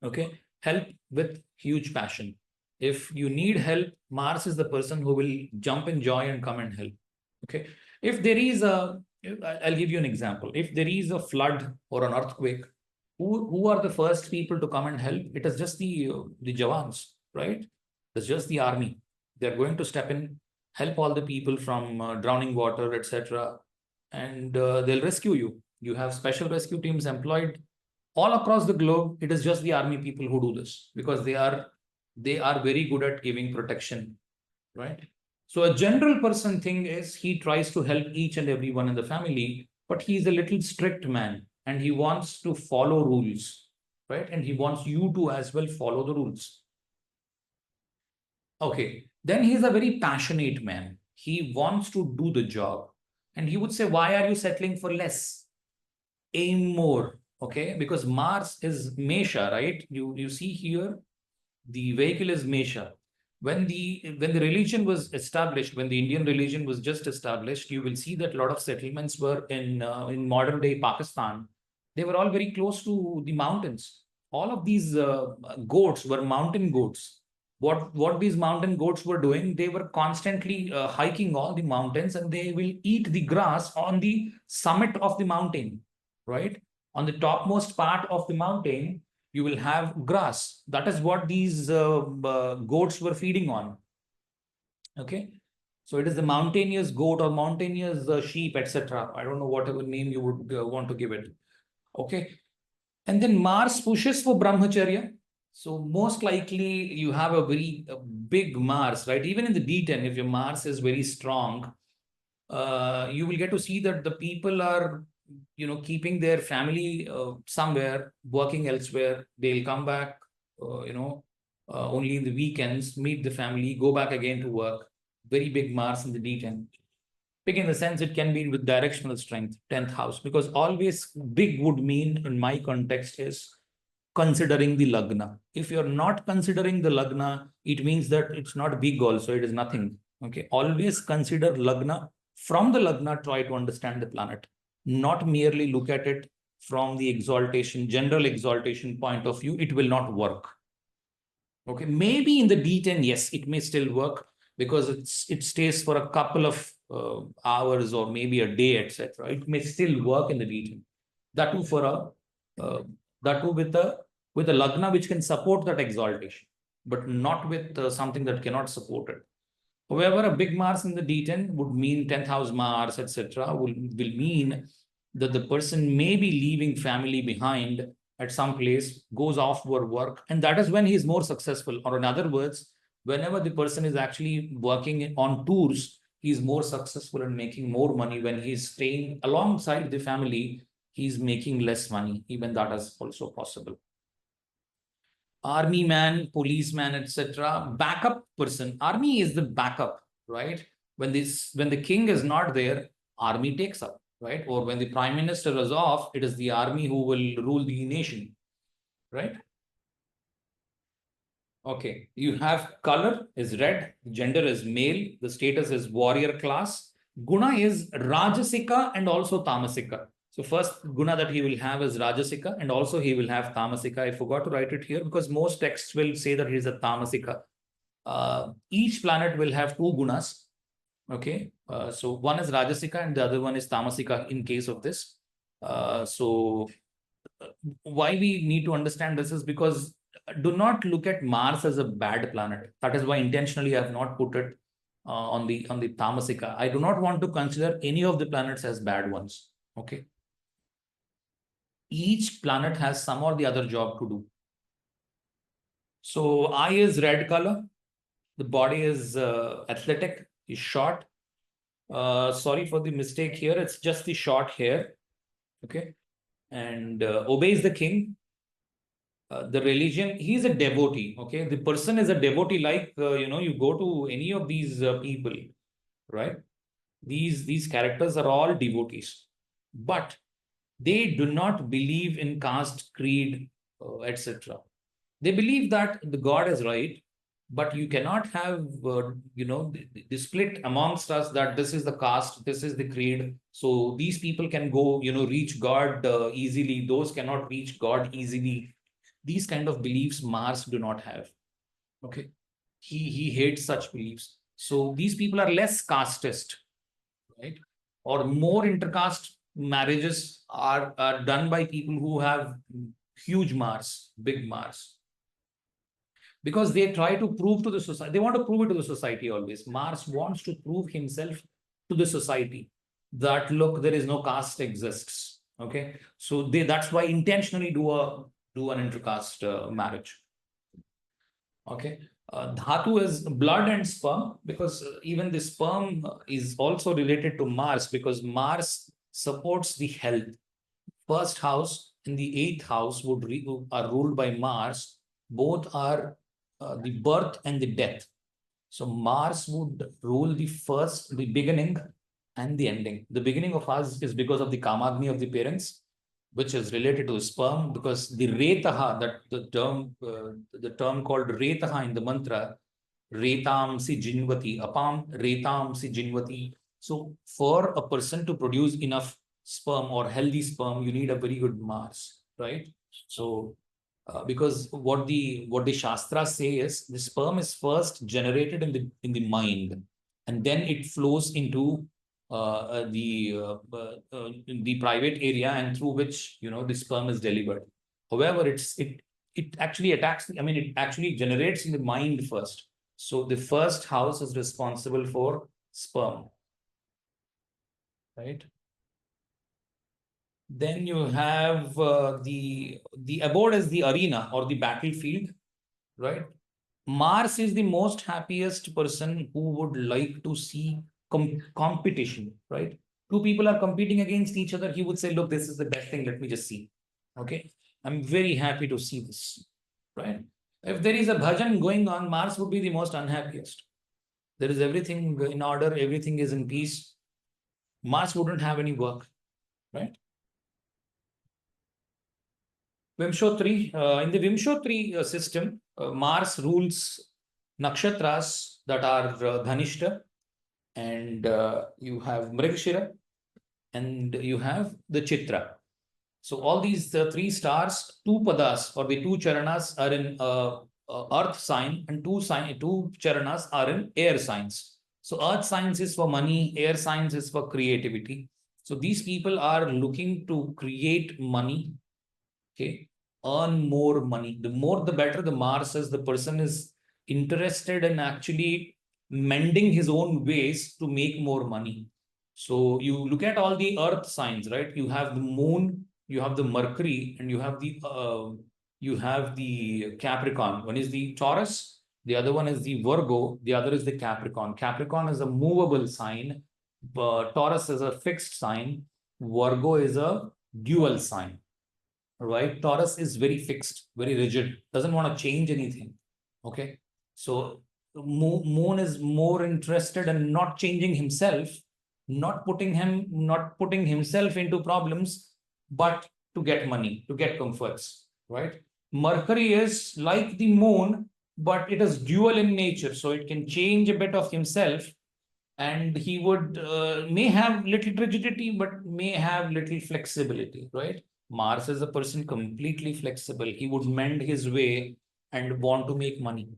Okay, help with huge passion. If you need help, Mars is the person who will jump in joy and come and help. Okay, if there is I'll give you an example. If there is a flood or an earthquake, who are the first people to come and help? It is just the Jawans, right? It's just the army. They're going to step in, help all the people from drowning water, etc., and they'll rescue you. You have special rescue teams employed all across the globe. It is just the army people who do this, because they are very good at giving protection, right? So a general person thing is, he tries to help each and everyone in the family, but he's a little strict man, and he wants to follow rules, right? And he wants you to as well follow the rules. Okay, then he's a very passionate man. He wants to do the job, and he would say, why are you settling for less? Aim more. Okay, because Mars is Mesha, right? You see here, the vehicle is Mesha. When the religion was established, when the Indian religion was just established, you will see that a lot of settlements were in modern day Pakistan. They were all very close to the mountains. All of these goats were mountain goats. What these mountain goats were doing, they were constantly hiking all the mountains, and they will eat the grass on the summit of the mountain, right? On the topmost part of the mountain, you will have grass. That is what these goats were feeding on. Okay. So it is the mountainous goat or mountainous sheep, etc. I don't know whatever name you would want to give it. Okay. And then Mars pushes for brahmacharya. So most likely you have a very big Mars, right? Even in the D10, if your Mars is very strong, you will get to see that the people are, keeping their family somewhere, working elsewhere. They'll come back, only in the weekends, meet the family, go back again to work. very big Mars in the D10. Big in the sense it can be with directional strength, 10th house, because always big would mean in my context is considering the lagna. If you're not considering the lagna, it means that it's not big also, it is nothing. Okay, always consider lagna. From the lagna, try to understand the planet, not merely look at it from the exaltation, general exaltation point of view. It will not work. Okay, maybe in the D10, yes, it may still work because it stays for a couple of hours or maybe a day, etc. It may still work in the D10. That too for a that too with a lagna which can support that exaltation, but not with something that cannot support it. However, a big Mars in the D10 would mean 10th house Mars, etc., will mean that the person may be leaving family behind at some place, goes off for work, and that is when he is more successful. Or in other words, whenever the person is actually working on tours, he is more successful and making more money. When he is staying alongside the family, he is making less money. Even that is also possible. Army man, policeman, etc. Backup person. Army is the backup, right? When the king is not there, army takes up, right? Or when the prime minister is off, it is the army who will rule the nation, right? Okay, you have color is red, gender is male, the status is warrior class. Guna is Rajasika and also Tamasika. So first guna that he will have is Rajasika and also he will have Tamasika. I forgot to write it here because most texts will say that he is a Tamasika. Each planet will have two gunas. Okay, so one is Rajasika and the other one is Tamasika in case of this. So why we need to understand this is because do not look at Mars as a bad planet. That is why intentionally I have not put it on the Tamasika. I do not want to consider any of the planets as bad ones. Okay. Each planet has some or the other job to do. So eye is red color. The body is athletic, is short. Sorry for the mistake here. It's just the short hair. Okay. And obeys the king. The religion, he's a devotee. Okay. The person is a devotee, like, you go to any of these people, right? These characters are all devotees, but they do not believe in caste, creed, etc. They believe that the God is right, but you cannot have, the split amongst us that this is the caste, this is the creed. So these people can go, reach God easily. Those cannot reach God easily. These kind of beliefs Mars do not have. Okay. He hates such beliefs. So these people are less casteist, right? Or more intercaste marriages are done by people who have huge Mars, big Mars. Because they try to prove to the society, they want to prove it to the society always. Mars wants to prove himself to the society that, look, there is no caste exists. Okay. So that's why intentionally do an intercaste marriage. Okay. Dhatu is blood and sperm, because even the sperm is also related to Mars, because Mars supports the health. First house and the eighth house are ruled by Mars. Both are the birth and the death. So Mars would rule the beginning and the ending. The beginning of us is because of the Kamagni of the parents, which is related to sperm, because the retaha, that the term called retaha in the mantra, retam si jinvati, apam retam si jinvati. So for a person to produce enough sperm or healthy sperm, you need a very good Mars, right? So because what the Shastras say is the sperm is first generated in the mind, and then it flows into the private area, and through which the sperm is delivered. However, it actually attacks. I mean, it actually generates in the mind first. So the first house is responsible for sperm, right? Then you have the abode as the arena or the battlefield, right? Mars is the most happiest person who would like to see competition, right? Two people are competing against each other. He would say, look, this is the best thing. Let me just see. Okay. I'm very happy to see this, right? If there is a bhajan going on, Mars would be the most unhappiest. there is everything in order, everything is in peace, Mars wouldn't have any work, right? Vimshottari, in the Vimshottari system, Mars rules nakshatras that are Dhanishta, and you have Mrigashira, and you have the Chitra. So all these three stars, two padas or the two charanas are in earth sign, and two charanas are in air signs. So earth signs is for money, air signs is for creativity. So these people are looking to create money, okay, earn more money. The more the better. The Mars says the person is interested in actually mending his own ways to make more money. So you look at all the earth signs, right? You have the moon, you have the Mercury, and you have the Capricorn. One is the Taurus, the other one is the Virgo, the other is the Capricorn. Capricorn is a movable sign, but Taurus is a fixed sign, Virgo is a dual sign, right? Taurus is very fixed, very rigid, doesn't want to change anything. Okay. So Moon is more interested in not changing himself, not putting himself into problems, but to get money, to get comforts, right? Mercury is like the moon, but it is dual in nature. So it can change a bit of himself, and he would may have little rigidity, but may have little flexibility, right? Mars is a person completely flexible. He would mend his way and want to make money,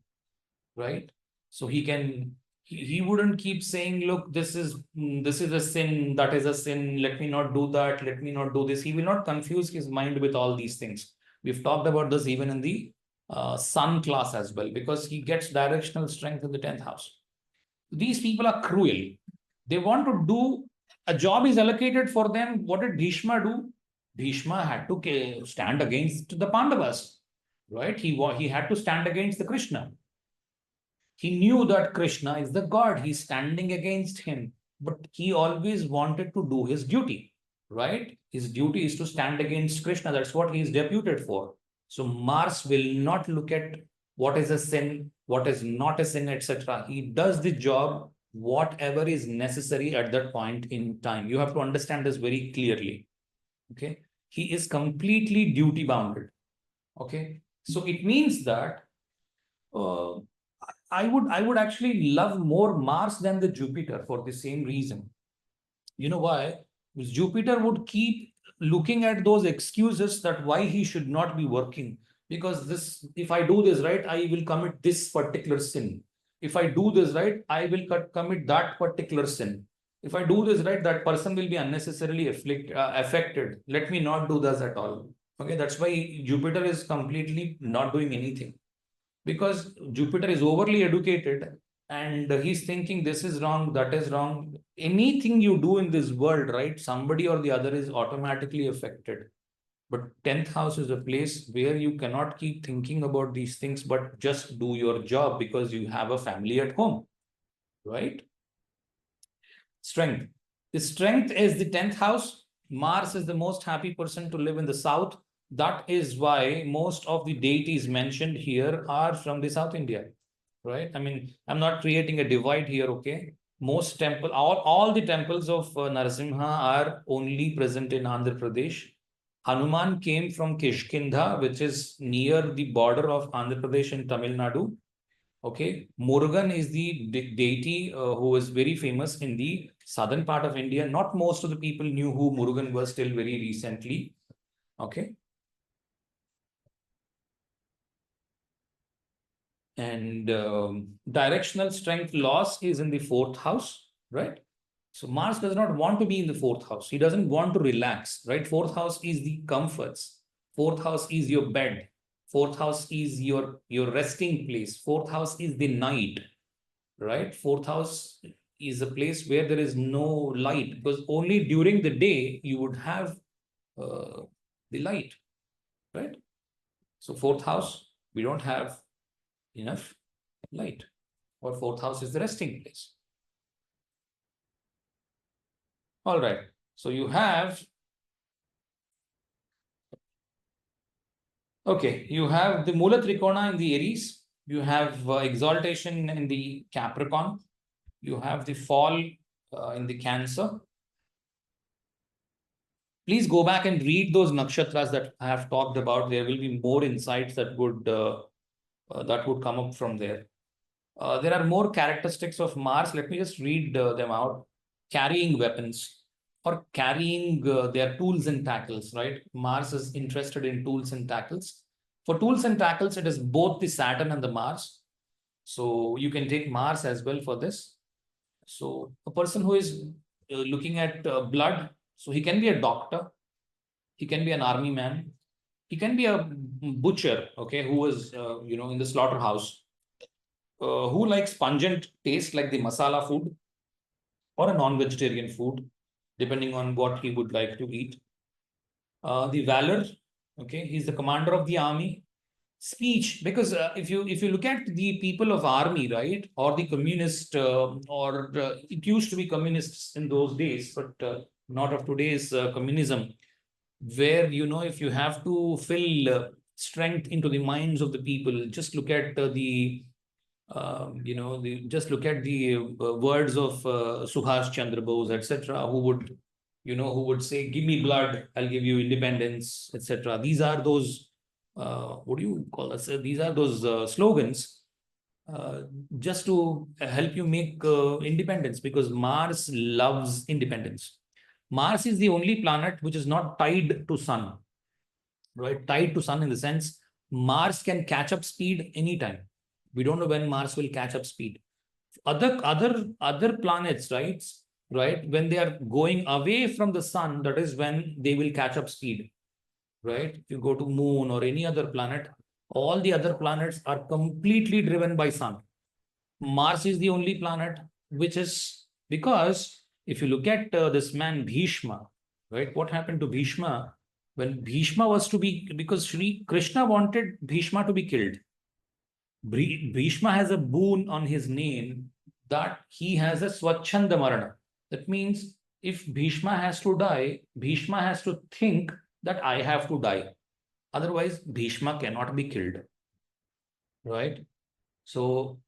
right? So he wouldn't keep saying, look, this is a sin, that is a sin, let me not do that, let me not do this. He will not confuse his mind with all these things. We've talked about this even in the sun class as well, because he gets directional strength in the 10th house. These people are cruel. They want to do, a job is allocated for them. What did Bhishma do? Bhishma had to stand against the Pandavas, right? He had to stand against the Krishna. He knew that Krishna is the god. He's standing against him, but he always wanted to do his duty, right? His duty is to stand against Krishna. That's what he is deputed for. So Mars will not look at what is a sin, what is not a sin, etc. He does the job, whatever is necessary at that point in time. You have to understand this very clearly. Okay. He is completely duty bounded. Okay. So it means that I would actually love more Mars than the Jupiter for the same reason. You know why? Because Jupiter would keep looking at those excuses that why he should not be working. Because this, if I do this right, I will commit this particular sin. If I do this right, I will commit that particular sin. If I do this right, that person will be unnecessarily affected. Let me not do this at all. Okay, that's why Jupiter is completely not doing anything, because Jupiter is overly educated and he's thinking this is wrong, that is wrong. Anything you do in this world, right, somebody or the other is automatically affected. But 10th house is a place where you cannot keep thinking about these things, but just do your job because you have a family at home, right? Strength. The strength is the 10th house. Mars is the most happy person to live in the south. That is why most of the deities mentioned here are from the South India, right? I mean, I'm not creating a divide here, okay? Most all the temples of Narasimha are only present in Andhra Pradesh. Hanuman came from Kishkinda, which is near the border of Andhra Pradesh and Tamil Nadu. Okay, Murugan is the deity who is very famous in the southern part of India. Not most of the people knew who Murugan was till very recently. Okay. And directional strength loss is in the 4th house, right? So Mars does not want to be in the 4th house. He doesn't want to relax, right? 4th house is the comforts. 4th house is your bed. 4th house is your resting place. 4th house is the night, right? 4th house is a place where there is no light, because only during the day you would have the light, right? So 4th house, we don't have enough light, or 4th house is the resting place. All right. So you have, okay, you have the Mula Trikona in the Aries. You have exaltation in the Capricorn. You have the fall in the Cancer. Please go back and read those nakshatras that I have talked about. There will be more insights that would come up from there. There are more characteristics of Mars. Let me just read them out. Carrying weapons or carrying their tools and tackles, right? Mars is interested in tools and tackles. For tools and tackles, it is both the Saturn and the Mars. So you can take Mars as well for this. So a person who is looking at blood, so he can be a doctor, he can be an army man, he can be a butcher, okay, who is in the slaughterhouse, who likes pungent taste like the masala food or a non-vegetarian food, depending on what he would like to eat. The valor, okay, he's the commander of the army. Speech, because if you look at the people of army, right, or the communist, or it used to be communists in those days, but not of today's communism, where if you have to fill strength into the minds of the people, just look at just look at the words of Subhash Chandra Bose, etc., who would say, "Give me blood, I'll give you independence," etc. These are those what do you call us? These are those slogans uh, just to help you make independence, because Mars loves independence. Mars is the only planet which is not tied to Sun, right? Tied to Sun in the sense Mars can catch up speed anytime. We don't know when Mars will catch up speed. Other planets, right? When they are going away from the Sun, that is when they will catch up speed, right? If you go to Moon or any other planet, all the other planets are completely driven by Sun. Mars is the only planet which is, because if you look at this man Bhishma, right? What happened to Bhishma when Bhishma was to be, because Sri Krishna wanted Bhishma to be killed. Bhishma has a boon on his name that he has a Swachhanda Marana. That means if Bhishma has to die, Bhishma has to think that I have to die. Otherwise, Bhishma cannot be killed. Right? So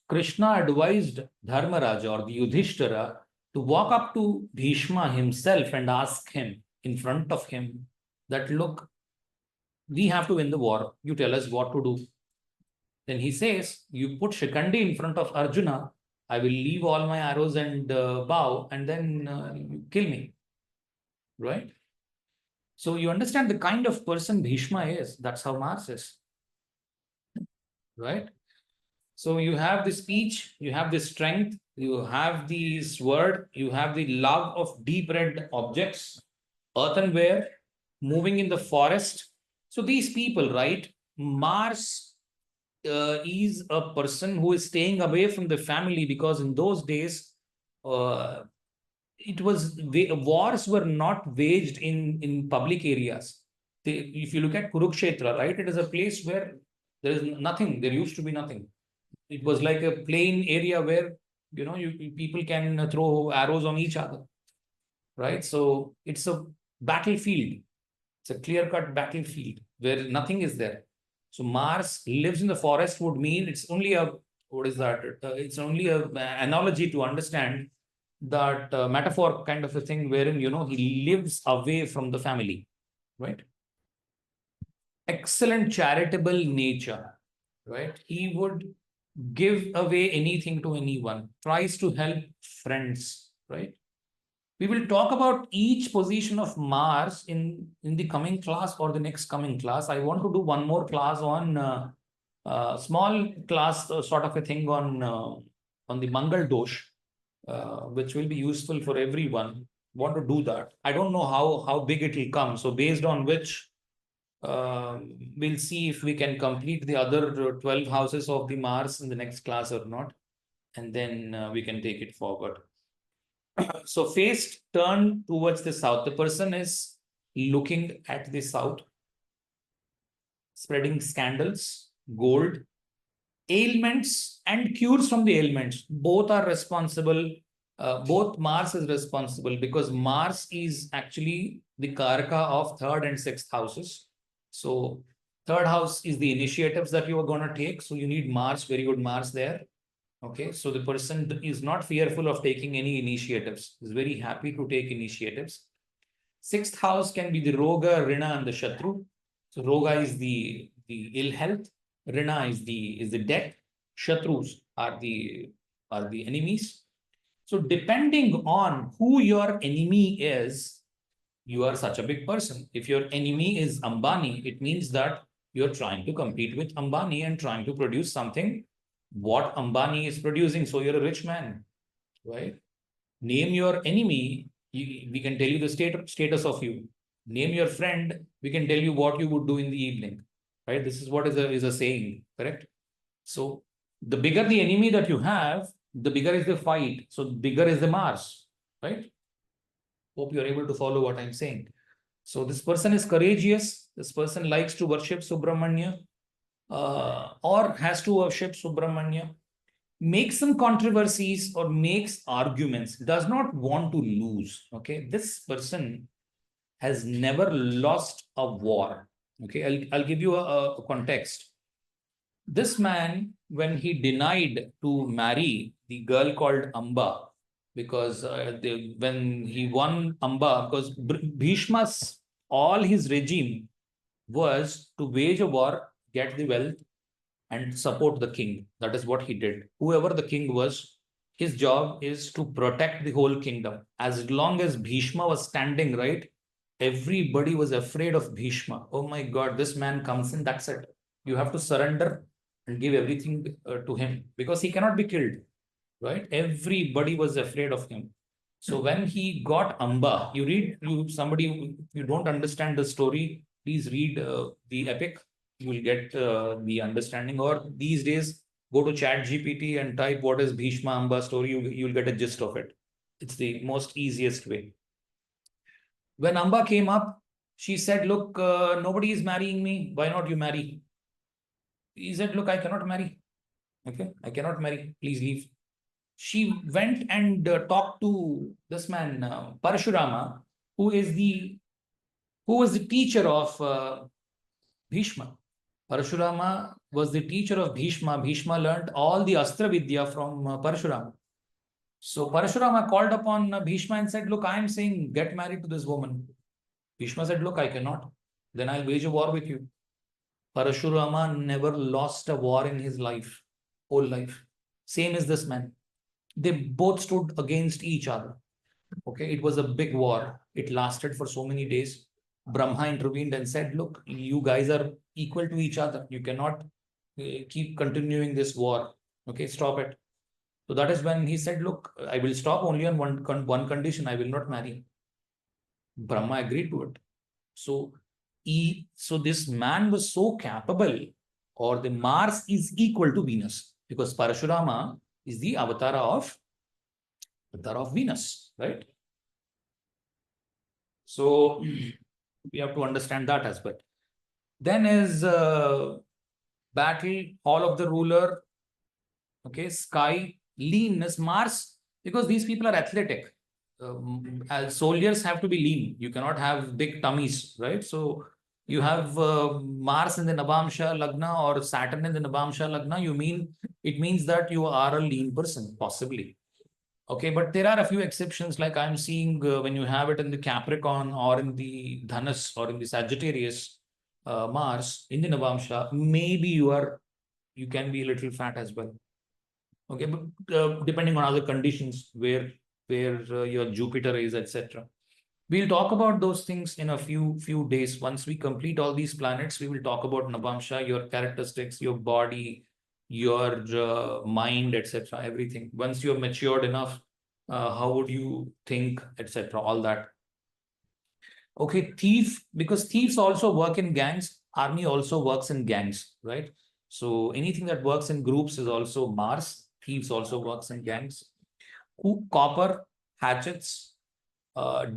Krishna advised Dharmaraja or the Yudhishthira to walk up to Bhishma himself and ask him in front of him that, look, we have to win the war. You tell us what to do. Then he says, you put Shikandi in front of Arjuna, I will leave all my arrows and bow, and then you kill me. Right? So you understand the kind of person Bhishma is. That's how Mars is. Right? So you have the speech, you have the strength, you have the sword, you have the love of deep red objects, earthenware, moving in the forest. So these people, right? Mars is a person who is staying away from the family, because in those days, wars were not waged in public areas. If you look at Kurukshetra, right, it is a place where there is nothing. There used to be nothing. It was like a plain area where people can throw arrows on each other, right? So it's a battlefield. It's a clear-cut battlefield where nothing is there. So Mars lives in the forest would mean it's only a, what is that? It's only a analogy to understand that metaphor kind of a thing wherein he lives away from the family, right? Excellent charitable nature, right? He would give away anything to anyone, tries to help friends, right? We will talk about each position of Mars in the coming class or the next coming class. I want to do one more class on small class, sort of a thing on the Mangal dosh, which will be useful for everyone. Want to do that. I don't know how big it will come. So based on which we'll see if we can complete the other 12 houses of the Mars in the next class or not. And then we can take it forward. So face turned towards the south. The person is looking at the south, spreading scandals, gold, ailments, and cures from the ailments. Both are responsible. Both Mars is responsible, because Mars is actually the Karaka of third and sixth houses. So third house is the initiatives that you are going to take. So you need Mars, very good Mars there. Okay, so the person is not fearful of taking any initiatives, is very happy to take initiatives. Sixth house can be the Roga, Rina, and the Shatru. So Roga is the ill health, Rina is the debt, Shatrus are the enemies. So depending on who your enemy is, you are such a big person. If your enemy is Ambani, it means that you're trying to compete with Ambani and trying to produce something what Ambani is producing. So you're a rich man, right? Name your enemy, we can tell you the status of you. Name your friend, we can tell you what you would do in the evening, right? This is what is a saying, correct? So the bigger the enemy that you have, the bigger is the fight. So bigger is the Mars, right? Hope you're able to follow what I'm saying. So this person is courageous. This person likes to worship Subramanya or has to worship Subramanya, makes some controversies or makes arguments, does not want to lose. Okay, this person has never lost a war. Okay, I'll give you a context. This man, when he denied to marry the girl called Amba, because when he won Amba, because Bhishma's all his regime was to wage a war, get the wealth, and support the king. That is what he did. Whoever the king was, his job is to protect the whole kingdom. As long as Bhishma was standing, right, everybody was afraid of Bhishma. Oh my God, this man comes in, that's it. You have to surrender and give everything to him because he cannot be killed, right? Everybody was afraid of him. So when he got Amba, you read, somebody, if you don't understand the story, please read the epic. You will get the understanding. Or these days, go to Chat GPT and type what is Bhishma Amba story. You'll get a gist of it. It's the most easiest way. When Amba came up, she said, look, nobody is marrying me. Why not you marry? He said, look, I cannot marry. Okay, I cannot marry. Please leave. She went and talked to this man, Parashurama, who was the teacher of Bhishma. Parashurama was the teacher of Bhishma. Bhishma learned all the Astra Vidya from Parashurama. So Parashurama called upon Bhishma and said, look, I am saying get married to this woman. Bhishma said, look, I cannot. Then I'll wage a war with you. Parashurama never lost a war in his life, whole life. Same as this man. They both stood against each other. Okay, it was a big war. It lasted for so many days. Brahma intervened and said, look, you guys are equal to each other. You cannot keep continuing this war. Okay, stop it. So that is when he said, look, I will stop only on one condition. I will not marry. Brahma agreed to it. So this man was so capable, or the Mars is equal to Venus, because Parashurama is the avatar of Venus, right? So we have to understand that as well. Then is battle, hall of the ruler, okay, sky, leanness, Mars, because these people are athletic. As soldiers have to be lean. You cannot have big tummies, right? So you have Mars in the Navamsha Lagna or Saturn in the Navamsha Lagna. It means that you are a lean person, possibly. Okay, but there are a few exceptions, like I'm seeing when you have it in the Capricorn or in the Dhanush or in the Sagittarius, Mars in the Navamsha, maybe you can be a little fat as well. Okay, but depending on other conditions where your Jupiter is, etc. We'll talk about those things in a few days. Once we complete all these planets, we will talk about Navamsha, your characteristics, your body, your mind, etc. Everything. Once you're matured enough, how would you think, etc. All that. Okay, thief, because thieves also work in gangs. Army also works in gangs, right? So anything that works in groups is also Mars. Thieves also works in gangs. Copper, hatchets,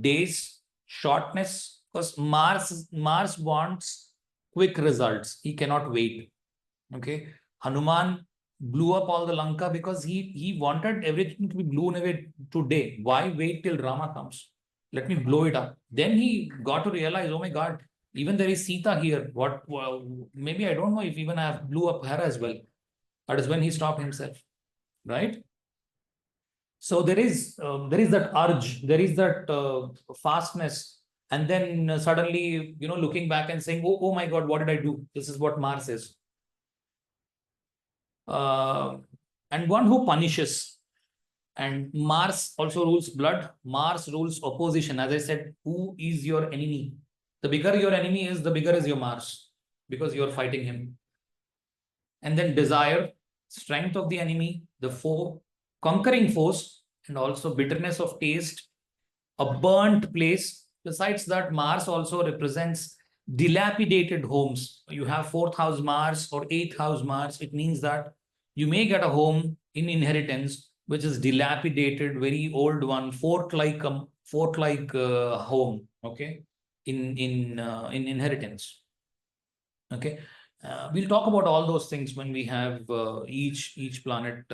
days, shortness, because Mars wants quick results. He cannot wait. Okay, Hanuman blew up all the Lanka because he wanted everything to be blown away today. Why wait till Rama comes? Let me blow it up. Then he got to realize, oh my God, even there is Sita here. Well, maybe I don't know if even I have blew up her as well. That is when he stopped himself. right? So there is that urge, there is that fastness, and then suddenly, looking back and saying, oh my God, what did I do? This is what Mars is. And one who punishes. And Mars also rules blood. Mars rules opposition. As I said, who is your enemy? The bigger your enemy is, the bigger is your Mars, because you're fighting him. And then desire, strength of the enemy, the foe, conquering force, and also bitterness of taste, a burnt place. Besides that, Mars also represents dilapidated homes. You have fourth house Mars or eighth house Mars. It means that you may get a home in inheritance which is dilapidated, very old one, fort like home. Okay, in inheritance. Okay, we'll talk about all those things when we have each planet.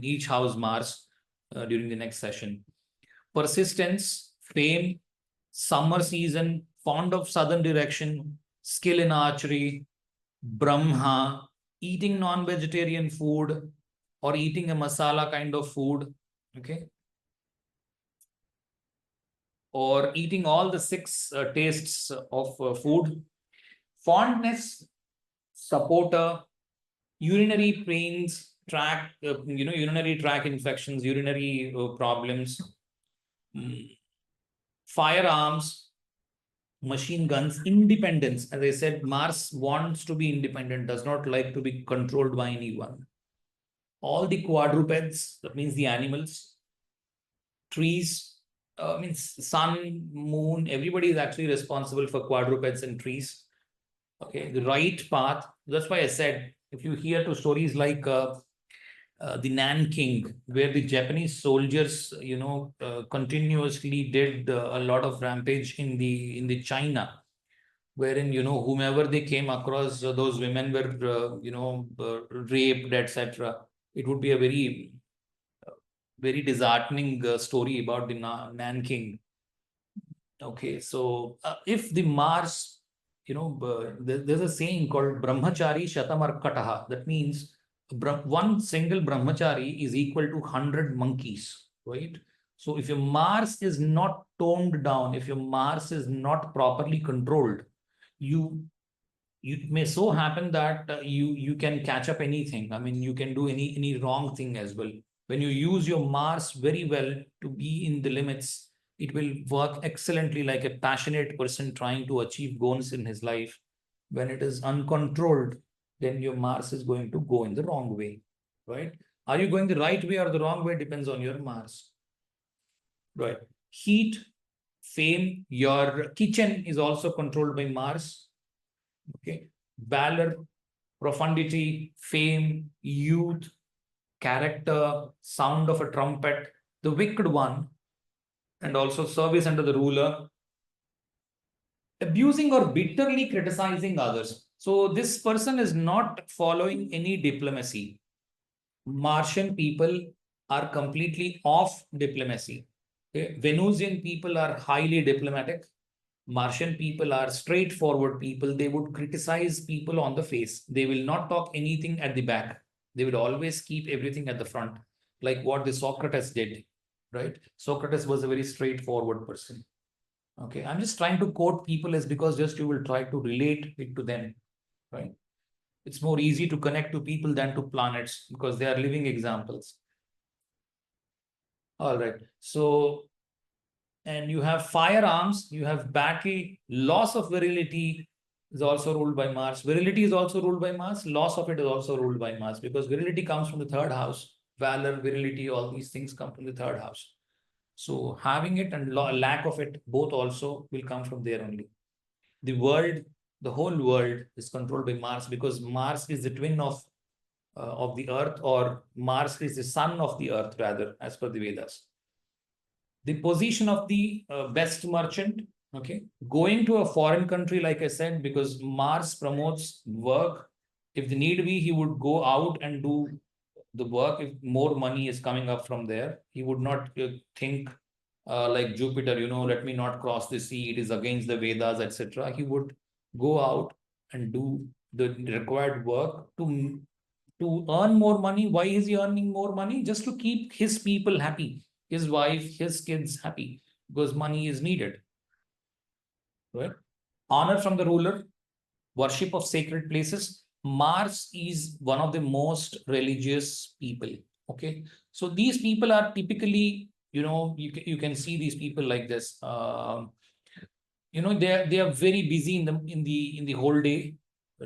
Each house Mars during the next session. Persistence, fame, summer season, fond of southern direction, skill in archery, Brahma, eating non-vegetarian food or eating a masala kind of food, okay? Or eating all the six tastes of food. Fondness, supporter, urinary pains, urinary tract infections, urinary problems, firearms, machine guns, independence. As I said, Mars wants to be independent, does not like to be controlled by anyone. All the quadrupeds, that means the animals, trees, means sun, moon, everybody is actually responsible for quadrupeds and trees. Okay, the right path. That's why I said, if you hear to stories like the Nanking, where the Japanese soldiers, continuously did a lot of rampage in the China, wherein whomever they came across, those women were raped, etc. It would be a very disheartening story about the Nanking. Okay, so if the Mars, there's a saying called Brahmachari Shatamarkataha. That means one single Brahmachari is equal to 100 monkeys, right? So if your Mars is not toned down, if your Mars is not properly controlled, you it may so happen that you can catch up anything. I mean, you can do any wrong thing as well. When you use your Mars very well to be in the limits, it will work excellently like a passionate person trying to achieve goals in his life. When it is uncontrolled, then your Mars is going to go in the wrong way, right? Are you going the right way or the wrong way? Depends on your Mars, right? Heat, fame, your kitchen is also controlled by Mars. Okay, valor, profundity, fame, youth, character, sound of a trumpet, the wicked one, and also service under the ruler, abusing or bitterly criticizing others. So this person is not following any diplomacy. Martian people are completely off diplomacy. Okay? Venusian people are highly diplomatic. Martian people are straightforward people. They would criticize people on the face. They will not talk anything at the back. They would always keep everything at the front, like what the Socrates did, right? Socrates was a very straightforward person. Okay, I'm just trying to quote people as because just you will try to relate it to them, right? It's more easy to connect to people than to planets because they are living examples. All right. So, and you have firearms, you have battle, loss of virility is also ruled by Mars. Virility is also ruled by Mars. Loss of it is also ruled by Mars because virility comes from the third house. Valor, virility, all these things come from the third house. So having it and lack of it, both also will come from there only. The world, the whole world is controlled by Mars because Mars is the twin of the Earth, or Mars is the son of the Earth, rather, as per the Vedas. The position of the best merchant, okay, going to a foreign country, like I said, because Mars promotes work. If the need be, he would go out and do the work. If more money is coming up from there, he would not think like Jupiter, let me not cross the sea, it is against the Vedas, etc. He would go out and do the required work to earn more money. Why is he earning more money? Just to keep his people happy, his wife, his kids happy, because money is needed. Right? Honor from the ruler, worship of sacred places. Mars is one of the most religious people. Okay, so these people are typically, you can see these people like this. They are very busy in the whole day.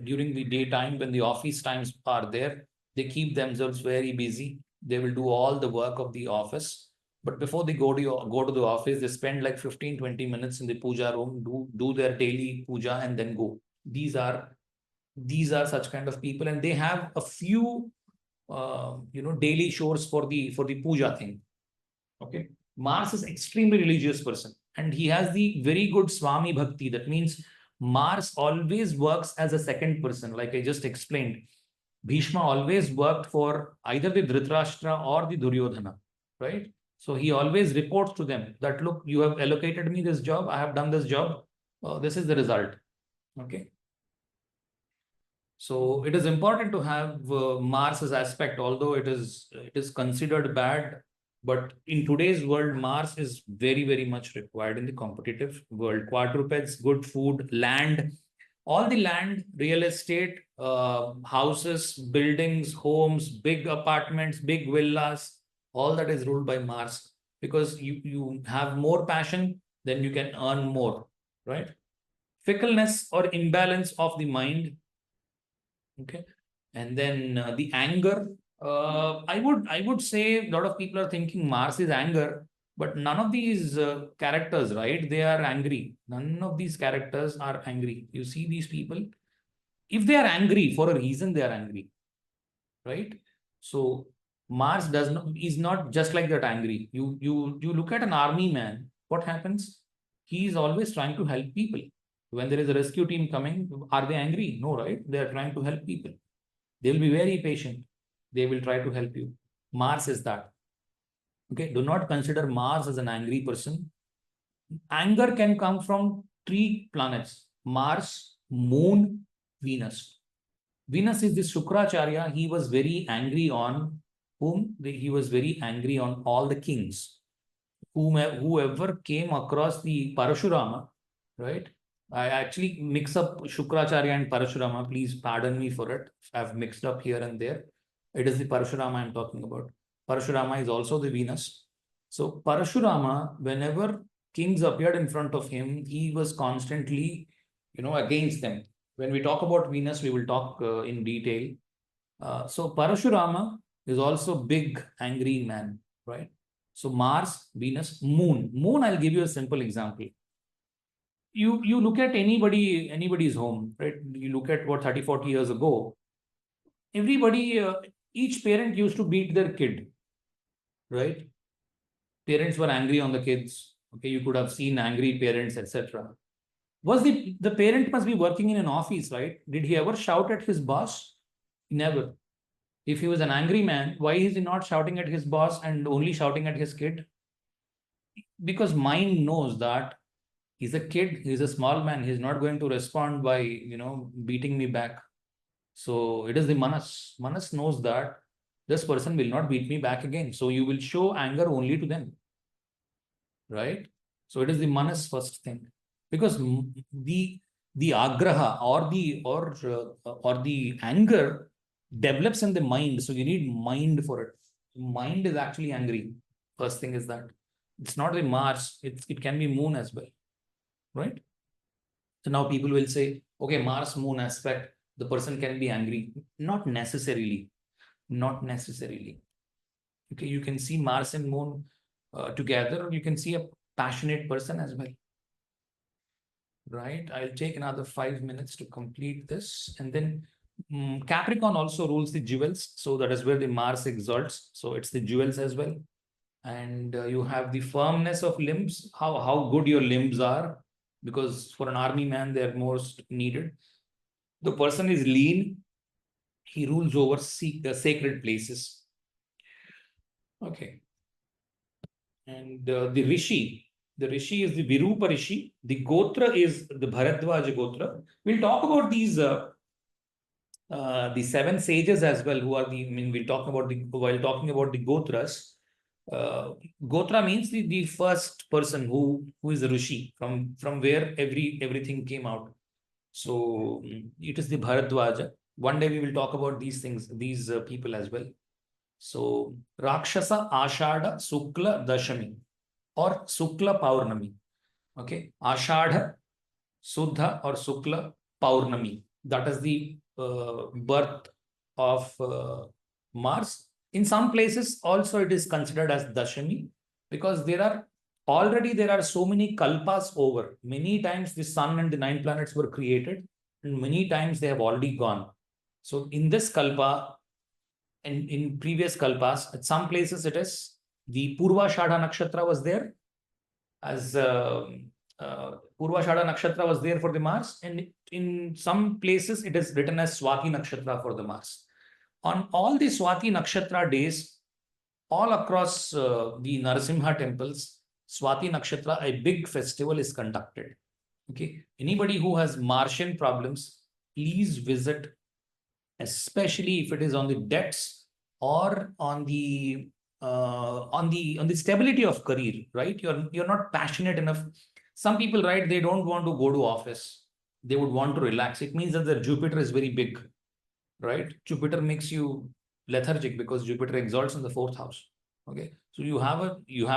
During the daytime, when the office times are there, they keep themselves very busy. They will do all the work of the office, but before they go to the office, they spend like 15-20 minutes in the puja room, do their daily puja, and then go. These are such kind of people, and they have a few daily chores for the puja thing. Okay, Mars is extremely religious person, and he has the very good Swami Bhakti. That means Mars always works as a second person, like I just explained. Bhishma always worked for either the Dhritarashtra or the Duryodhana, right? So he always reports to them that, look, you have allocated me this job, I have done this job, this is the result. Okay. So it is important to have Mars's aspect, although it is considered bad. But in today's world, Mars is very, very much required in the competitive world. Quadrupeds, good food, land, all the land, real estate, houses, buildings, homes, big apartments, big villas, all that is ruled by Mars, because you have more passion, then you can earn more, right? Fickleness or imbalance of the mind. Okay, and then the anger. I would say a lot of people are thinking Mars is anger, but none of these characters, right? They are angry. None of these characters are angry. You see these people, if they are angry for a reason, they are angry, right? So Mars does not is not just like that angry. You look at an army man. What happens? He is always trying to help people. When there is a rescue team coming, are they angry? No, right? They are trying to help people. They will be very patient. They will try to help you. Mars is that. Okay. Do not consider Mars as an angry person. Anger can come from three planets: Mars, Moon, Venus. Venus is the Shukracharya. He was very angry on whom? He was very angry on all the kings. Whoever came across the Parashurama, right? I actually mix up Shukracharya and Parashurama. Please pardon me for it. I've mixed up here and there. It is the Parashurama I'm talking about. Parashurama is also the Venus. So Parashurama, whenever kings appeared in front of him, he was constantly, against them. When we talk about Venus, we will talk in detail. So Parashurama is also big, angry man, right? So Mars, Venus, Moon. Moon, I'll give you a simple example. You look at anybody's home, right? You look at what 30-40 years ago, everybody, each parent used to beat their kid, right? Parents were angry on the kids. Okay, you could have seen angry parents, etc. Was the parent must be working in an office, right? Did he ever shout at his boss? Never. If he was an angry man, why is he not shouting at his boss and only shouting at his kid? Because mind knows that he's a kid, he's a small man, he's not going to respond by, beating me back. So it is the Manas. Manas knows that this person will not beat me back again. So you will show anger only to them, right? So it is the Manas first thing, because the agraha or the anger develops in the mind. So you need mind for it. Mind is actually angry. First thing is that it's not the Mars. It can be Moon as well, right? So now people will say, okay, Mars Moon aspect, the person can be angry. Not necessarily. Not necessarily. Okay, you can see Mars and Moon together. You can see a passionate person as well. Right? I'll take another 5 minutes to complete this. And then Capricorn also rules the jewels. So that is where the Mars exalts. So it's the jewels as well. And you have the firmness of limbs, how good your limbs are, because for an army man, they're most needed. The person is lean. He rules over sacred places. Okay. And the Rishi is the Virupa Rishi. The Gotra is the Bharadwaja Gotra. We'll talk about these the seven sages as well, who are the, I mean, while talking about the Gotras, Gotra means the first person who is a Rishi, from where everything came out. So it is the Bharadwaja. One day we will talk about these things, these people as well. So Rakshasa Ashada Sukla Dashami or Sukla Paurnami. Okay, Ashadha, Suddha or Sukla Paurnami. That is the birth of Mars. In some places also it is considered as Dashami, because there are so many kalpas over. Many times the sun and the nine planets were created, and many times they have already gone. So in this kalpa and in previous kalpas, at some places it is the Purva Shadha Nakshatra was there as Purva Shada Nakshatra was there for the Mars, and in some places it is written as Swati Nakshatra for the Mars. On all the Swati Nakshatra days, all across the Narasimha temples, Swati Nakshatra, a big festival is conducted. Okay, anybody who has Martian problems, please visit, especially if it is on the debts or on the stability of career, right? You're not passionate enough. Some people, right, they don't want to go to office, they would want to relax. It means that the Jupiter is very big, right? Jupiter makes you lethargic because Jupiter exalts in the fourth house. Okay, so you have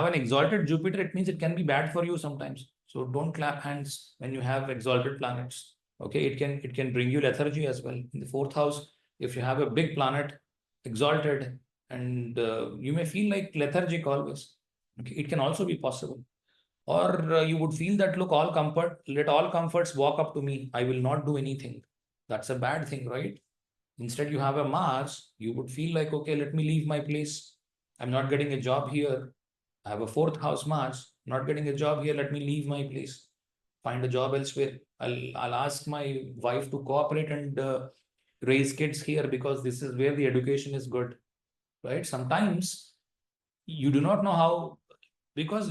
an exalted Jupiter, it means it can be bad for you sometimes. So don't clap hands when you have exalted planets. Okay, it can bring you lethargy as well in the fourth house. If you have a big planet exalted, and you may feel like lethargic always. Okay, it can also be possible. Or you would feel that, look, let all comforts walk up to me, I will not do anything. That's a bad thing, right? Instead, you have a Mars, you would feel like, okay, let me leave my place. I'm not getting a job here. I have a fourth house Mars, not getting a job here, let me leave my place. Find a job elsewhere. I'll ask my wife to cooperate and raise kids here, because this is where the education is good, right? Sometimes you do not know how, because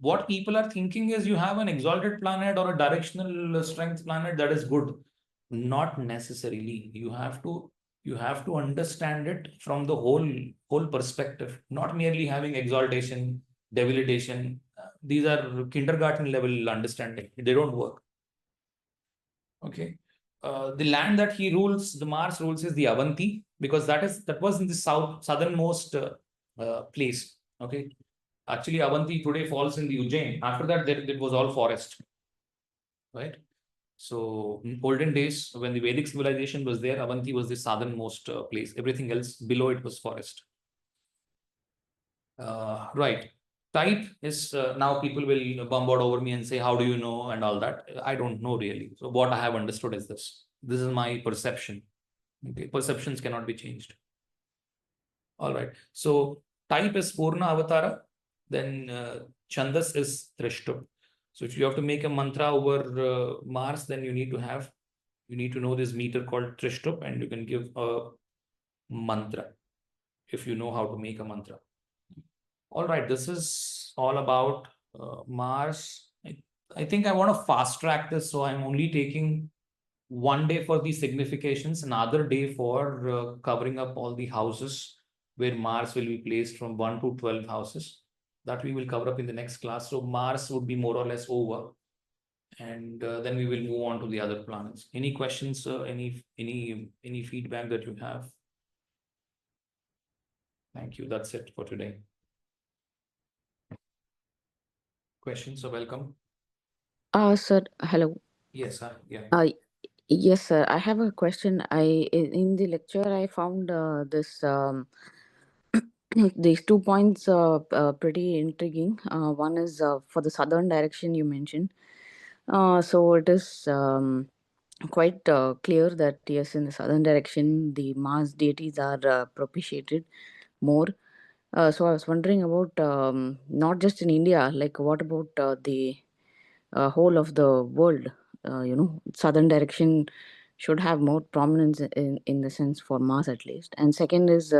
what people are thinking is you have an exalted planet or a directional strength planet, that is good. Not necessarily. You have to understand it from the whole perspective, not merely having exaltation, debilitation. These are kindergarten level understanding, they don't work. Okay, the land that the Mars rules, is the Avanti, because that was in the southernmost place. Okay, actually, Avanti today falls in the Ujjain. After that, it was all forest, right? So in olden days, when the Vedic civilization was there, Avanti was the southernmost place. Everything else below it was forest. Right. Type is, now people will bombard over me and say, how do you know, and all that. I don't know really. So what I have understood is this. This is my perception. Okay, perceptions cannot be changed. All right. So type is Purna Avatara, then Chandas is Trishtup. So if you have to make a mantra over Mars, then you need to know this meter called Trishtup, and you can give a mantra if you know how to make a mantra. All right, this is all about Mars. I think I want to fast track this, so I'm only taking one day for the significations, another day for covering up all the houses where Mars will be placed from 1 to 12 houses. That we will cover up in the next class. So Mars would be more or less over, and then we will move on to the other planets. Any questions? Any feedback that you have? Thank you. That's it for today. Questions are welcome. Sir, hello. Yes, yeah. Yes, sir. I have a question. In the lecture I found this these 2 points pretty intriguing. One is for the southern direction you mentioned. So it is quite clear that yes, in the southern direction the Mars deities are propitiated more. So I was wondering about not just in India, like what about the whole of the world? Southern direction should have more prominence in the sense for Mars at least. And second is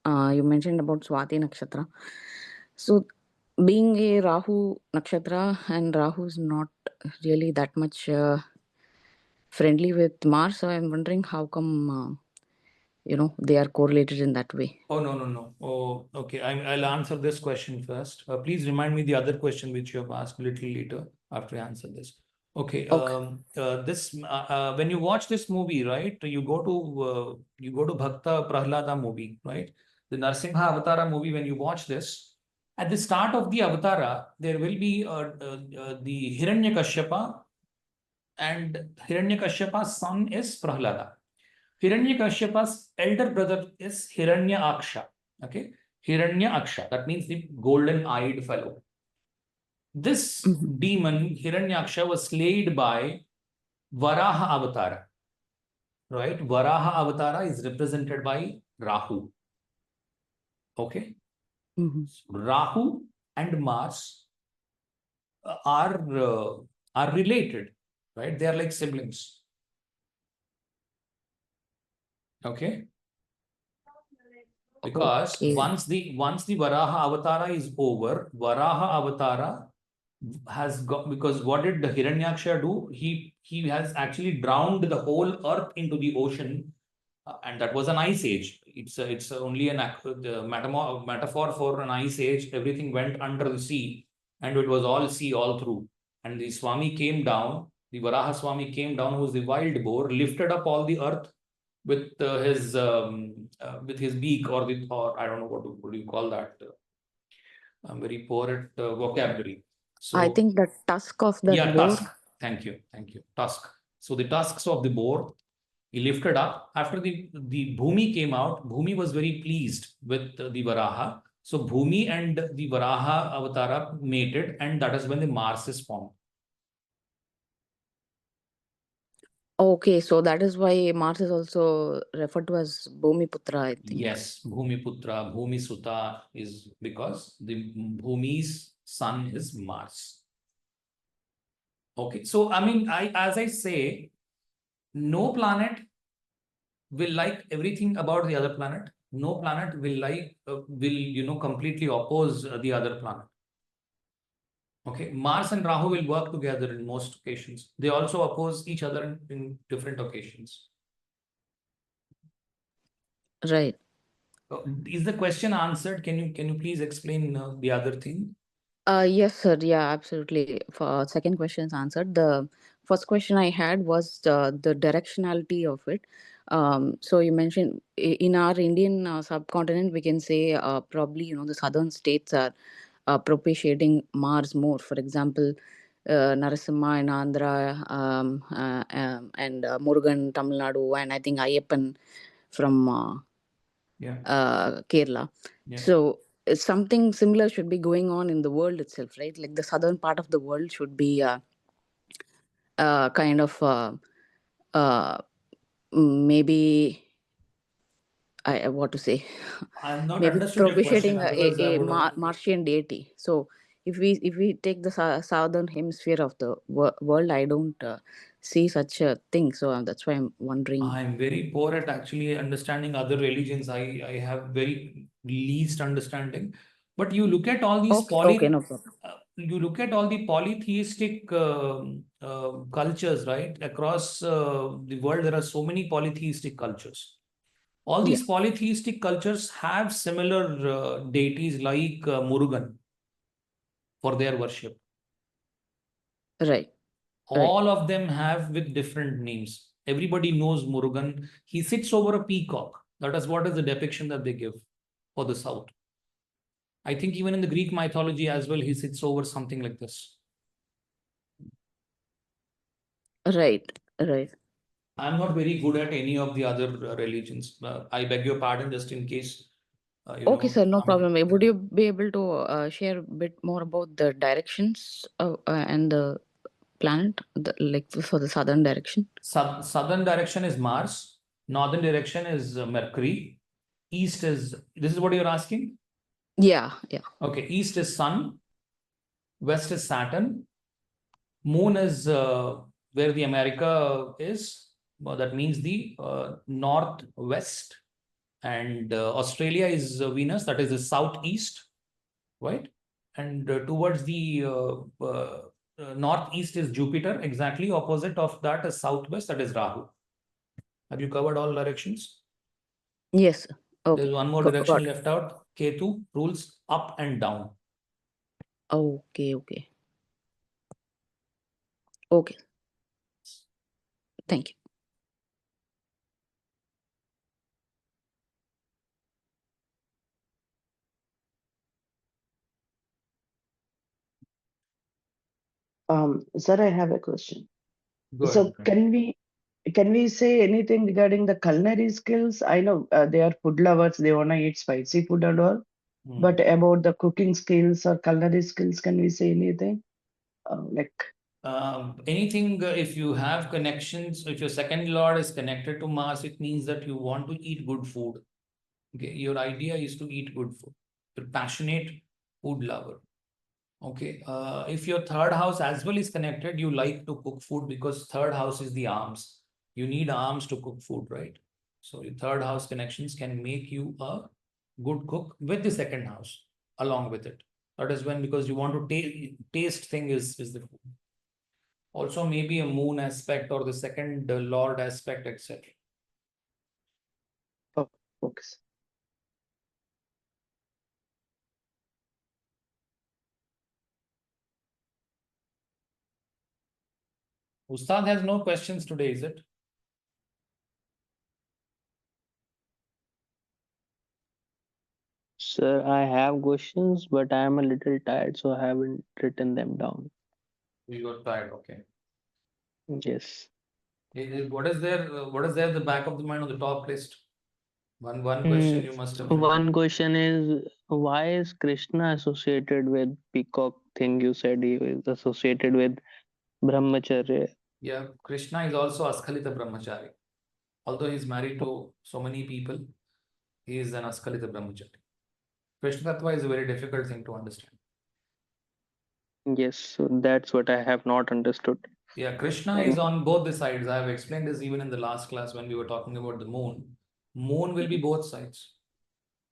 you mentioned about Swati Nakshatra. So being a Rahu Nakshatra, and Rahu is not really that much friendly with Mars. So I'm wondering how come they are correlated in that way. Oh, no. Oh, okay. I'll answer this question first. Please remind me the other question which you have asked a little later after I answer this. Okay. Okay. When you watch this movie, right, you go to Bhakta Prahlada movie, right? The Narsimha Avatara movie. When you watch this, at the start of the Avatara, there will be the Hiranyakashyapa, and Hiranyakashypa's son is Prahlada. Hiranyakashipa's elder brother is Hiranyaksha. Okay, Hiranyaksha. That means the golden-eyed fellow. This demon Hiranyaksha was slayed by Varaha Avatara. Right, Varaha Avatara is represented by Rahu. Okay, Rahu and Mars are related. Right, they are like siblings. Okay. Because once the Varaha Avatara is over, Varaha Avatara has got, because what did the Hiranyaksha do? He has actually drowned the whole earth into the ocean, and that was an ice age. It's only an metaphor for an ice age. Everything went under the sea, and it was all sea all through. And the Swami came down. The Varaha Swami came down, who was the wild boar, lifted up all the earth with his beak, or I don't know what do you call that. I'm very poor at vocabulary. So I think the tusk of that boar. Tusk. Thank you. Tusk. So the tusks of the boar, he lifted up. After the Bhumi came out, Bhumi was very pleased with the Varaha. So Bhumi and the Varaha Avatara mated, and that is when the Mars is formed. Okay, so that is why Mars is also referred to as Bhumiputra, I think. Yes, Bhumiputra, Bhumisutta is because the Bhumi's son is Mars. Okay, so I mean, as I say, no planet will like everything about the other planet. No planet will completely oppose the other planet. Okay, Mars and Rahu will work together in most occasions. They also oppose each other in different occasions. Right. Is the question answered? Can you please explain the other thing? Yes, sir. Yeah, absolutely. For second question is answered. The first question I had was the directionality of it. So you mentioned in our Indian subcontinent, we can say probably the southern states are propitiating Mars more. For example, Narasimha in Andhra, and Murugan Tamil Nadu, and I think Ayyappan from Kerala. Yeah. So something similar should be going on in the world itself, right? Like the southern part of the world should be kind of maybe what to say. I'm not maybe understood your question. propitiating Otherwise, I would have... Martian deity. So if we take the southern hemisphere of the world, I don't see such a thing. So that's why I'm wondering. I'm very poor at actually understanding other religions. I have very least understanding. But you look at all these Okay, no problem. You look at all the polytheistic cultures, right? Across the world, there are so many polytheistic cultures. All these polytheistic cultures have similar deities like Murugan for their worship. Right. All of them have with different names. Everybody knows Murugan. He sits over a peacock. That is what is the depiction that they give for the south. I think even in the Greek mythology as well, he sits over something like this. Right. I'm not very good at any of the other religions. I beg your pardon, just in case. Okay, sir, no problem. Would you be able to share a bit more about the directions and the planet, like for the southern direction? Southern direction is Mars. Northern direction is Mercury. East is, this is what you're asking? Yeah. Okay, east is Sun. West is Saturn. Moon is where the America is. Well, that means the northwest. And Australia is Venus, that is the southeast, right? And towards the northeast is Jupiter, exactly opposite of that is southwest, that is Rahu. Have you covered all directions? Yes, sir. Okay. There's one more Got direction it. left out. Ketu rules up and down. Okay, okay. Okay. Thank you. Sir, I have a question. Good. So can we say anything regarding the culinary skills? I know they are food lovers, they wanna eat spicy food and all. But about the cooking skills or culinary skills, can we say anything? Like Anything, if you have connections, if your second lord is connected to Mars, it means that you want to eat good food. Okay, your idea is to eat good food. You're passionate food lover. Okay, if your third house as well is connected, you like to cook food because third house is the arms. You need arms to cook food, right? So your third house connections can make you a good cook with the second house along with it. That is when, because you want to taste thing is the food. Also maybe a moon aspect or the second lord aspect, etc. oh, okay. Sir. Ustad has no questions today, is it? Sir, I have questions, but I am a little tired, so I haven't written them down. You got tired, okay. Yes. What is there? What is there at the back of the mind on the top list? One question Mm, you must have written. One question is, why is Krishna associated with peacock thing? You said he is associated with brahmacharya. Yeah, Krishna is also Askhalita Brahmachari. Although he's married to so many people, he is an Askhalita Brahmachari. Krishna Tattva is a very difficult thing to understand. Yes, so that's what I have not understood. Yeah, Krishna is on both the sides. I have explained this even in the last class when we were talking about the moon. Moon will be both sides.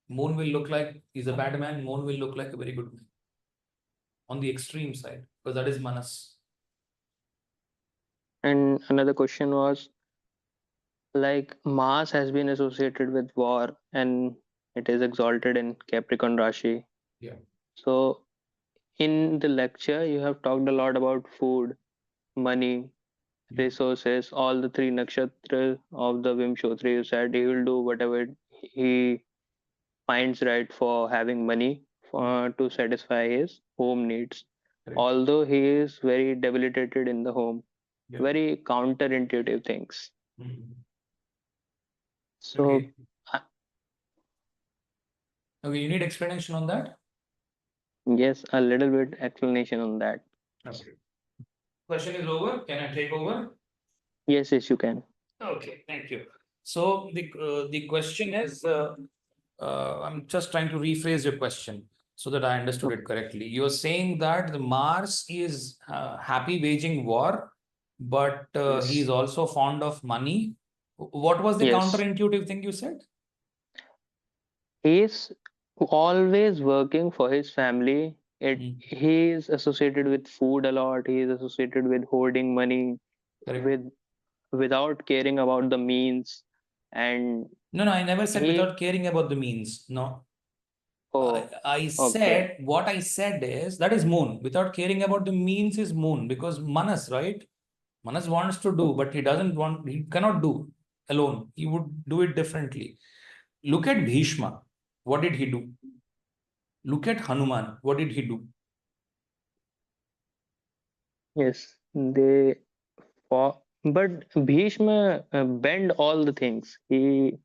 Moon will look like he's a bad man. Moon will look like a very good man. On the extreme side, because that is Manas. And another question was, like, Mars has been associated with war and it is exalted in Capricorn Rashi. Yeah. So in the lecture, you have talked a lot about food, money, resources, all the three nakshatras of the Vimshottari. You said he will do whatever he finds right for having money to satisfy his home needs. Correct. Although he is very debilitated in the home, Yeah. very counterintuitive things. So, Okay. uh, Okay, you need explanation on that? yes, a little bit explanation on that. Okay. Question is over. Can I take over? Yes, yes, you can. Okay, thank you. So the question is, I'm just trying to rephrase your question so that I understood it correctly. You're saying that the Mars is happy waging war, but he is Yes. also fond of money. What was the Yes. counterintuitive thing you said? He is always working for his family. He is associated with food a lot. He is associated with hoarding money, Correct. without caring about the means. And No, I never said he without caring about the means. No. oh I okay. said, what I said is, that is moon. Without caring about the means is moon, because Manas, right? Manas wants to do, but he doesn't want, he cannot do alone. He would do it differently. Look at Bhishma. What did he do? Look at Hanuman. What did he do? Yes, they fought, but Bhishma bend all the things. He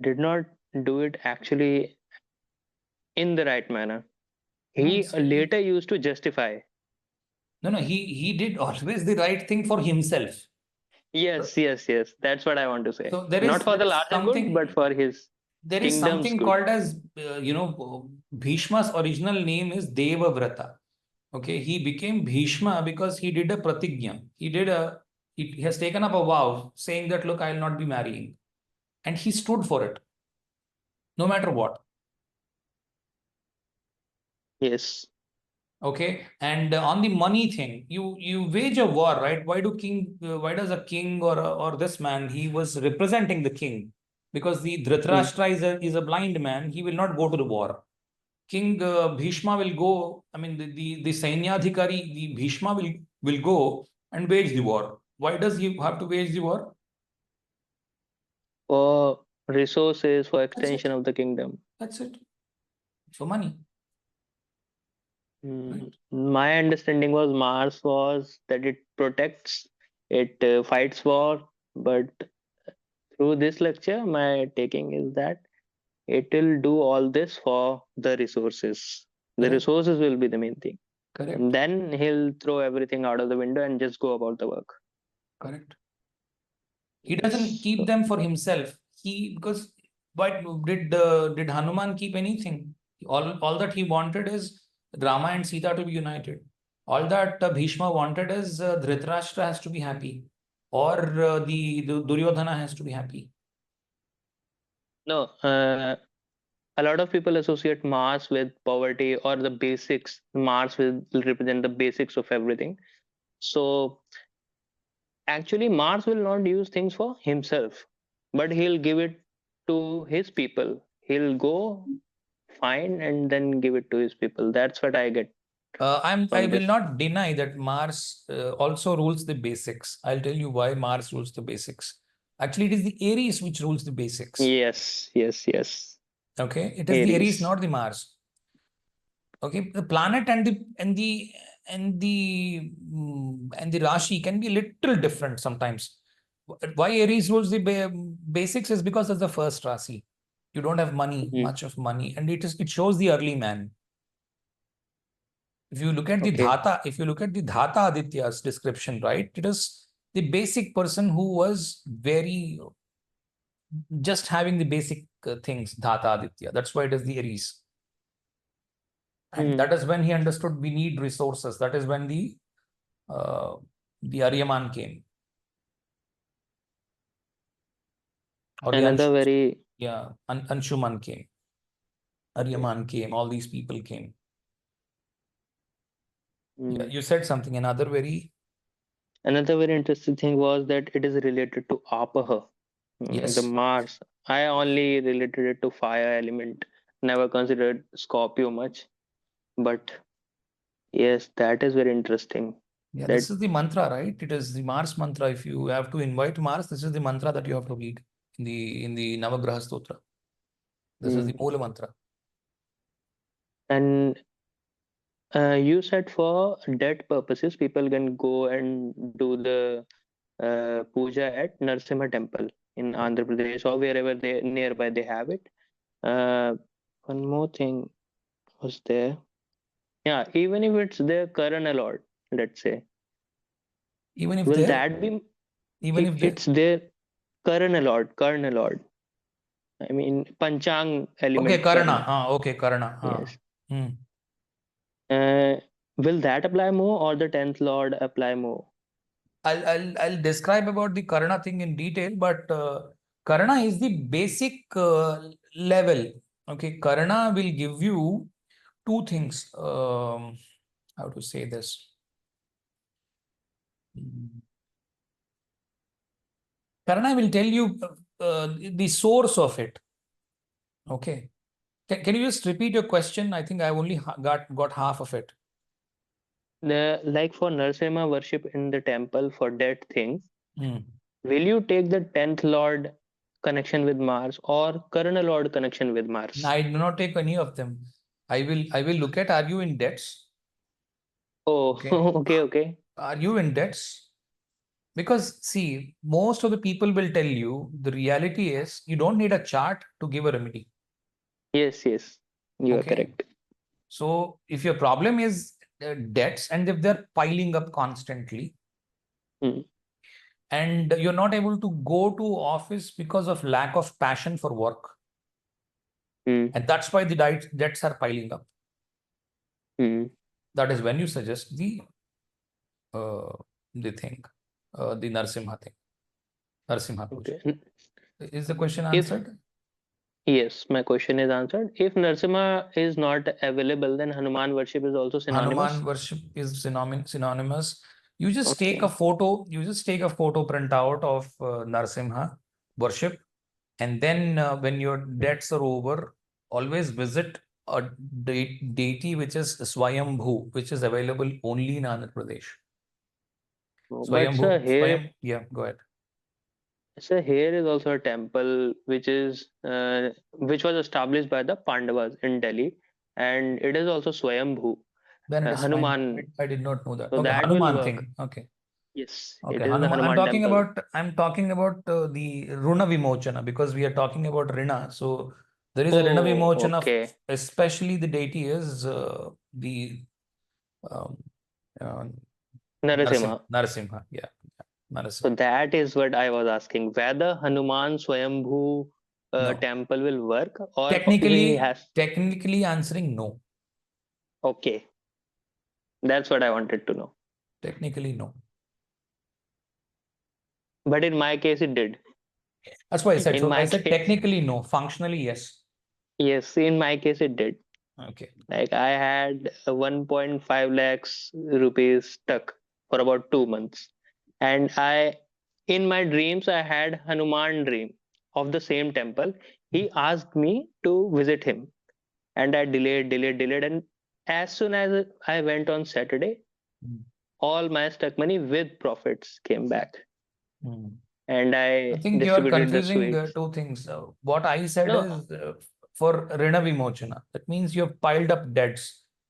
did not do it actually in the right manner. No, He later used to justify. no, he did always the right thing for himself. Yes, yes, yes. That's what I want to say. So Not for the larger good, but for his there is kingdom's something good. called as, Bhishma's original name is Devavrata. Okay, he became Bhishma because he did a pratigya. He has taken up a vow saying that, look, I will not be marrying. And he stood for it, no matter what. Yes. Okay, and on the money thing, you wage a war, right? Why does a king or this man, he was representing the king, because the Dhritarashtra is a blind man, he will not go to the war. King Bhishma will go, I mean the Sainyadhikari, the Bhishma will go and wage the war. Why does he have to wage the war? For resources, for That's it. extension of the kingdom. That's it. For money. Right. My understanding was Mars was that it protects, it fights war, but through this lecture, my taking is that it will do all this for the resources. The Correct. resources will be the main thing. Correct. And then he'll throw everything out of the window and just go about the work. Correct. He doesn't keep them for himself. Because why did Hanuman keep anything? All that he wanted is Rama and Sita to be united. All that Bhishma wanted is Dhritarashtra has to be happy, or the Duryodhana has to be happy. No, a lot of people associate Mars with poverty or the basics. Mars will represent the basics of everything. So actually, Mars will not use things for himself, but he'll give it to his people. He'll go find and then give it to his people. That's what I get I from will this. not deny that Mars also rules the basics. I'll tell you why Mars rules the basics. Actually, it is the Aries which rules the basics. Yes, yes, yes. Okay, it is the Aries, Aries. not the Mars. Okay, the planet and the Rashi can be a little different sometimes. Why Aries rules the basics is because it's the first Rashi. You don't have money, Mhm. much of money, and it shows the early man. If you look at the Okay. Dhata Aditya's description, right? It is the basic person who was very just having the basic things, Dhata Aditya. That's why it is the Aries. And that is when he understood we need resources. That is when the Aryaman came. Or Another very Anshuman came. Aryaman came. All these people came. Yeah, you said something. Another very interesting thing was that it is related to apah, the yes. Mars. I only related it to fire element. Never considered Scorpio much, but yes, that is very interesting. Yeah, That this is the mantra, right? It is the Mars mantra. If you have to invite Mars, this is the mantra that you have to read in the Navagraha Stotra. This is the Moola mantra. and you said for debt purposes, people can go and do the puja at Narsimha temple in Andhra Pradesh or wherever they nearby they have it. Uh, one more thing was there. Yeah, even if it's their Karana Lord, let's say, Even if will they're that be even if if they it's their Karana Lord, Karna Lord? I mean, Panchang okay, element Karana. Karna. Okay, Karana. Yes. Hmm. Uh, will that apply more or the 10th Lord apply more? I'll describe about the Karana thing in detail, but Karana is the basic level. Okay, Karana will give you two things. How to say this? Karana will tell you the source of it. Okay. Can you just repeat your question? I think I only got half of it. Like for Narsimha worship in the temple for that thing, Hmm. will you take the 10th Lord connection with Mars or Karana Lord connection with Mars? I do not take any of them. I will look at, are you in debts? Oh, Okay. okay, okay. Are you in debts? Because see, most of the people will tell you the reality is you don't need a chart to give a remedy. Yes, yes, you are Okay. correct. So if your problem is debts and if they're piling up constantly, and you're not able to go to office because of lack of passion for work, and that's why the debts are piling up. That is when you suggest the thing, the Narsimha thing, Narsimha Puja. Okay. Is the question If answered? Yes, my question is answered. If Narsimha is not available, then Hanuman worship is also synonymous. Hanuman worship is synonymous. You just take a Okay. photo, printout of Narsimha worship, and then when your debts are over, always visit a deity which is Swayambhu, which is available only in Andhra Pradesh. But sir, Yeah, go ahead. here is also a temple which was established by the Pandavas in Delhi, and it is also Swayambhu, Then it is fine. Hanuman. I did not know that. So Okay, that will Hanuman work. thing. Okay. Yes, Okay, it is the Hanuman. I'm Hanuman temple. talking about the Runa Vimochana, because we are talking about Rina. So there is a Rina Oh, Vimochana, okay. especially the deity is the um, uh, Narasimha. Narasimha. Yeah, So Narasimha. that is what I was asking, whether Hanuman Swayambhu No. temple will work, or he has. Technically answering no. Okay, that's what I wanted to know. Technically no. But in my case, it did. That's why I said. In So my I said case, technically no. Functionally yes. yes, in my case, it did. Okay. Like I had 1.5 lakhs rupees stuck for about 2 months. And in my dreams, I had Hanuman dream of the same temple. He asked me to visit him, and I delayed. And as soon as I went on Saturday, Mm. all my stuck money with profits came back. Mm. And I I think you are distributed the confusing sweets. two things. What I said No, is for Rina Vimochana. That means you have piled up debts.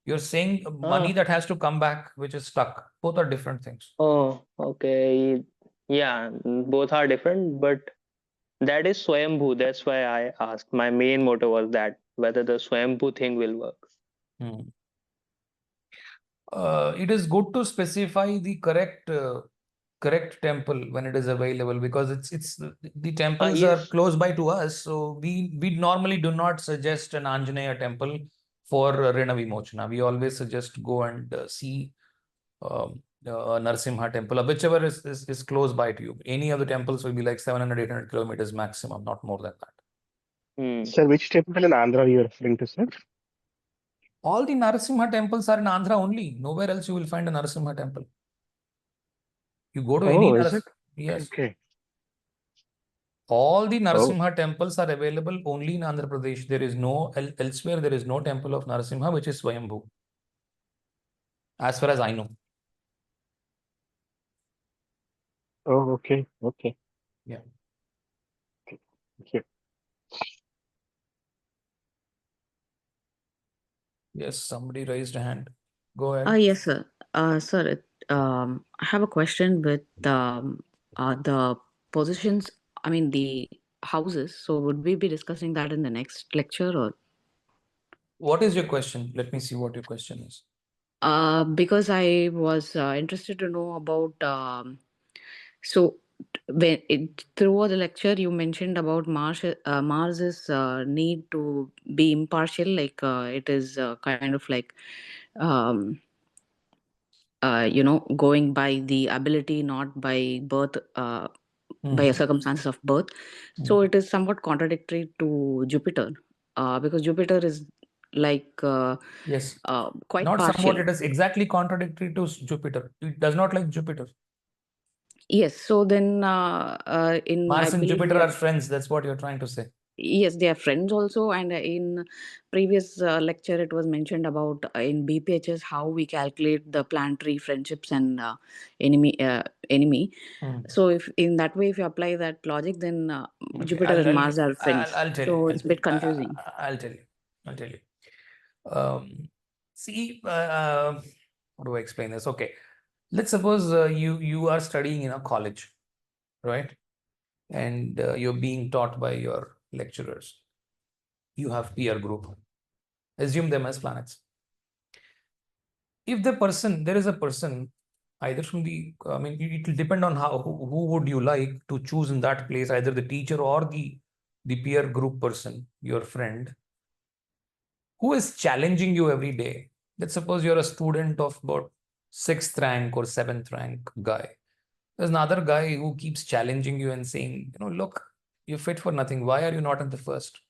You're saying money uh, that has to come back, which is stuck. Both are different things. oh, okay. Yeah, both are different, but that is Swayambhu. That's why I asked. My main motto was that whether the Swayambhu thing will work. Hmm. It is good to specify the correct temple when it is available, because it's the temples are Yes. close by to us, so we normally do not suggest an Anjaneya temple for Rina Vimochana. We always suggest go and see Narsimha temple, or whichever is close by to you. Any of the temples will be like 700-800 kilometers maximum, not more than that. Hmm. Sir, which temple in Andhra are you referring to, sir? All the Narasimha temples are in Andhra only. Nowhere else you will find a Narasimha temple. You go to any Oh, is it? yes. Okay. All the Oh, Narasimha temples are available only in Andhra Pradesh. There is no elsewhere. There is no temple of Narasimha which is Swayambhu, as far as I know. oh, okay, okay. Yeah. Okay. Thank you. Yes, somebody raised a hand. Go ahead. Yes, sir. Sir, I have a question with the positions, I mean, the houses. So, would we be discussing that in the next lecture, or? What is your question? Let me see what your question is. Because I was interested to know about. So, throughout the lecture, you mentioned about Mars's need to be impartial, like it is kind of like. Um, going by the ability, not by birth, by a circumstances of birth. So it is somewhat contradictory to Jupiter, because Jupiter is like Yes. quite Not partial. somewhat, it is exactly contradictory to Jupiter. It does not like Jupiter. Yes. So then, in Mars I and believe Jupiter are friends. That's what you're trying to say. yes, they are friends also. And in previous lecture, it was mentioned about in BPHS how we calculate the planetary friendships and enemy. So if in that way, if you apply that logic, then Okay, Jupiter and Mars are friends. I'll tell you. So it's a bit confusing. I'll tell you. I'll tell you. See, how do I explain this? Okay, let's suppose you are studying in a college, right? And you're being taught by your lecturers. You have peer group. Assume them as planets. If there is a person, either from I mean, it will depend on who would you like to choose in that place, either the teacher or the peer group person, your friend, who is challenging you every day. Let's suppose you're a student of about 6th rank or 7th rank guy. There's another guy who keeps challenging you and saying, look, you're fit for nothing. Why are you not in the first?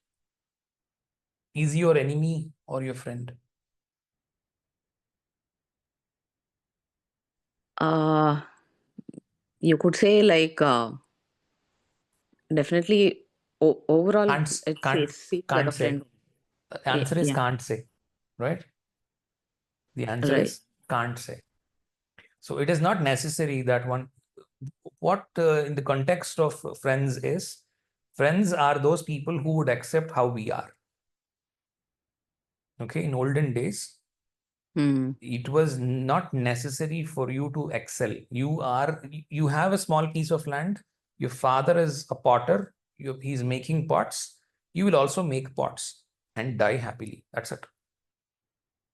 Is he your enemy or your friend? You could say like definitely overall Can't, it can't, seems like a can't say. friend. The answer is Yeah, can't say, right? The answer right. is can't say. So it is not necessary that one, what in the context of friends are those people who would accept how we are. Okay, in olden days, it was not necessary for you to excel. You have a small piece of land. Your father is a potter. He's making pots. You will also make pots and die happily. That's it.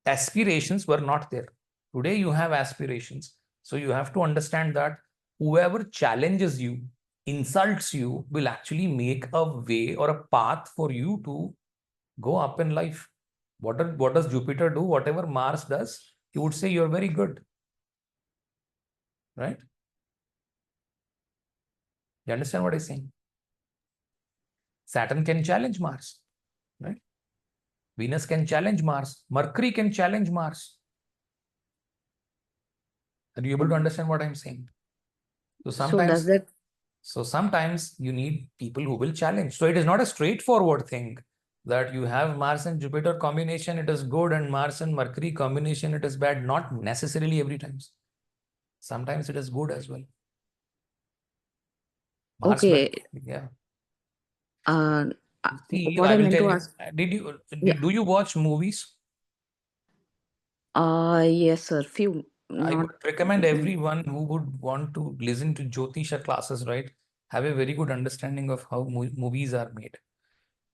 Aspirations were not there. Today you have aspirations. So you have to understand that whoever challenges you, insults you, will actually make a way or a path for you to go up in life. What does Jupiter do? Whatever Mars does, he would say you're very good. Right? You understand what I'm saying? Saturn can challenge Mars. Right? Venus can challenge Mars. Mercury can challenge Mars. Are you able to understand what I'm saying? So So does that sometimes you need people who will challenge. So it is not a straightforward thing that you have Mars and Jupiter combination, it is good, and Mars and Mercury combination, it is bad. Not necessarily every time. Sometimes it is good as well. Mars, okay? yeah. Uh, See, what I I will meant tell to you. ask. Do you watch movies? Yes, sir. Few, I not. would recommend everyone who would want to listen to Jyotisha classes, right, have a very good understanding of how movies are made.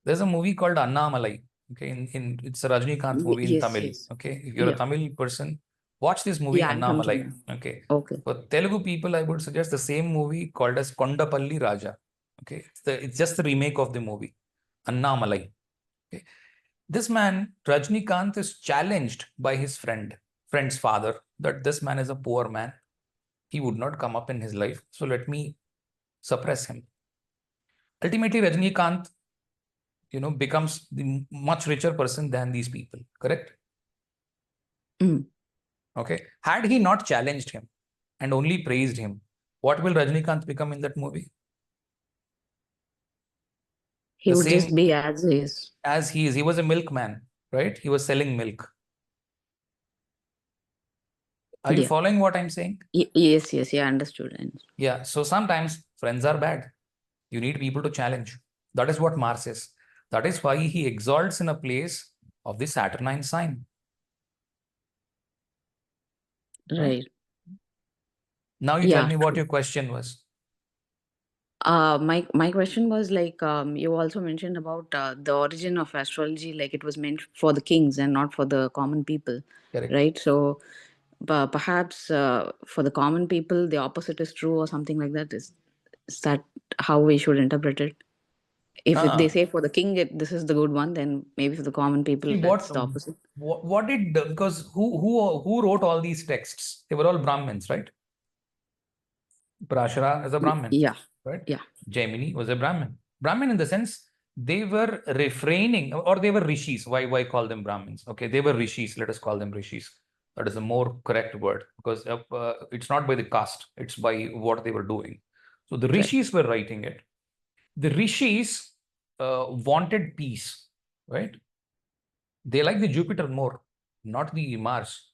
There's a movie called Annamalai. Okay, it's a Rajnikant movie in Yes, Tamil. yes. Okay, if you're a Yeah, Tamil person, watch this movie yeah. I'm from Annamalai. Chennai. Okay, Okay. for Telugu people, I would suggest the same movie called as Kondapalli Raja. Okay, it's just the remake of the movie Annamalai. Okay, this man Rajnikant is challenged by his friend's father, that this man is a poor man. He would not come up in his life, so let me suppress him. Ultimately, Rajnikant becomes the much richer person than these people, correct? Okay, had he not challenged him and only praised him, what will Rajnikant become in that movie? He The would just same be as is. as he was a milkman, right? He was selling milk. Are you Yeah. following what I'm saying? Yes, yes. Yeah, understood. Yeah, so sometimes friends are bad. You need people to challenge. That is what Mars is. That is why he exalts in a place of the Saturnine sign. Right? Right. Now you tell Yeah, me what true. your question was. My question was like you also mentioned about the origin of astrology, like it was meant for the kings and not for the common people, Correct. right? So perhaps for the common people, the opposite is true or something like that. Is that how we should interpret it? If they say for the king, this is the good one, then maybe for the common people, See that's the opposite. what did because who wrote all these texts? They were all Brahmins, right? Parashara is a Brahmin, Yeah, right? yeah, Jaimini was a Brahmin. Brahmin in the sense they were refraining, or they were rishis. Why call them Brahmins? Okay, they were rishis. Let us call them rishis. That is a more correct word, because it's not by the caste, it's by what they were doing. So the right. rishis were writing it. The rishis wanted peace, right? They like the Jupiter more, not the Mars,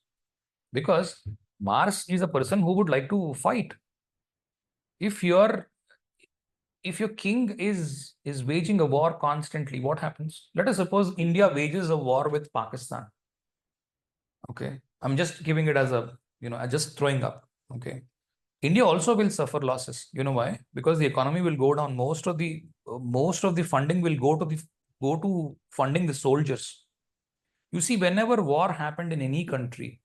because Mars is a person who would like to fight. If your king is waging a war constantly, what happens? Let us suppose India wages a war with Pakistan. Okay, I'm just giving it as a I'm just throwing up. Okay, India also will suffer losses. You know why? Because the economy will go down. Most of the funding will go to funding the soldiers. You see, whenever war happened in any country,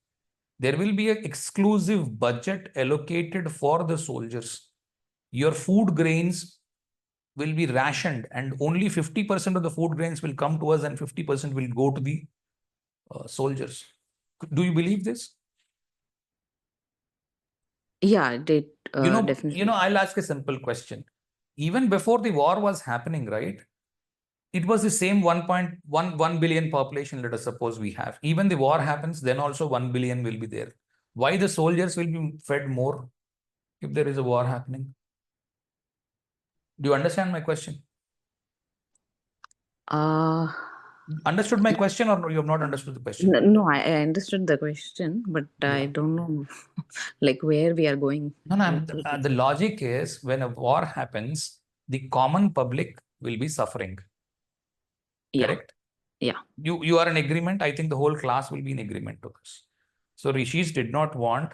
there will be an exclusive budget allocated for the soldiers. Your food grains will be rationed, and only 50% of the food grains will come to us, and 50% will go to the soldiers. Do you believe this? Yeah, it did definitely. I'll ask a simple question. Even before the war was happening, right? it was the same 1.1 billion population, let us suppose we have. Even the war happens, then also 1 billion will be there. Why the soldiers will be fed more if there is a war happening? Do you understand my question? Understood my question, or you have not understood the question? No, I understood the question, but I don't know like where we are going. No, the logic is when a war happens, the common public will be suffering. Yeah. Correct? Yeah. You are in agreement. I think the whole class will be in agreement to this. So rishis did not want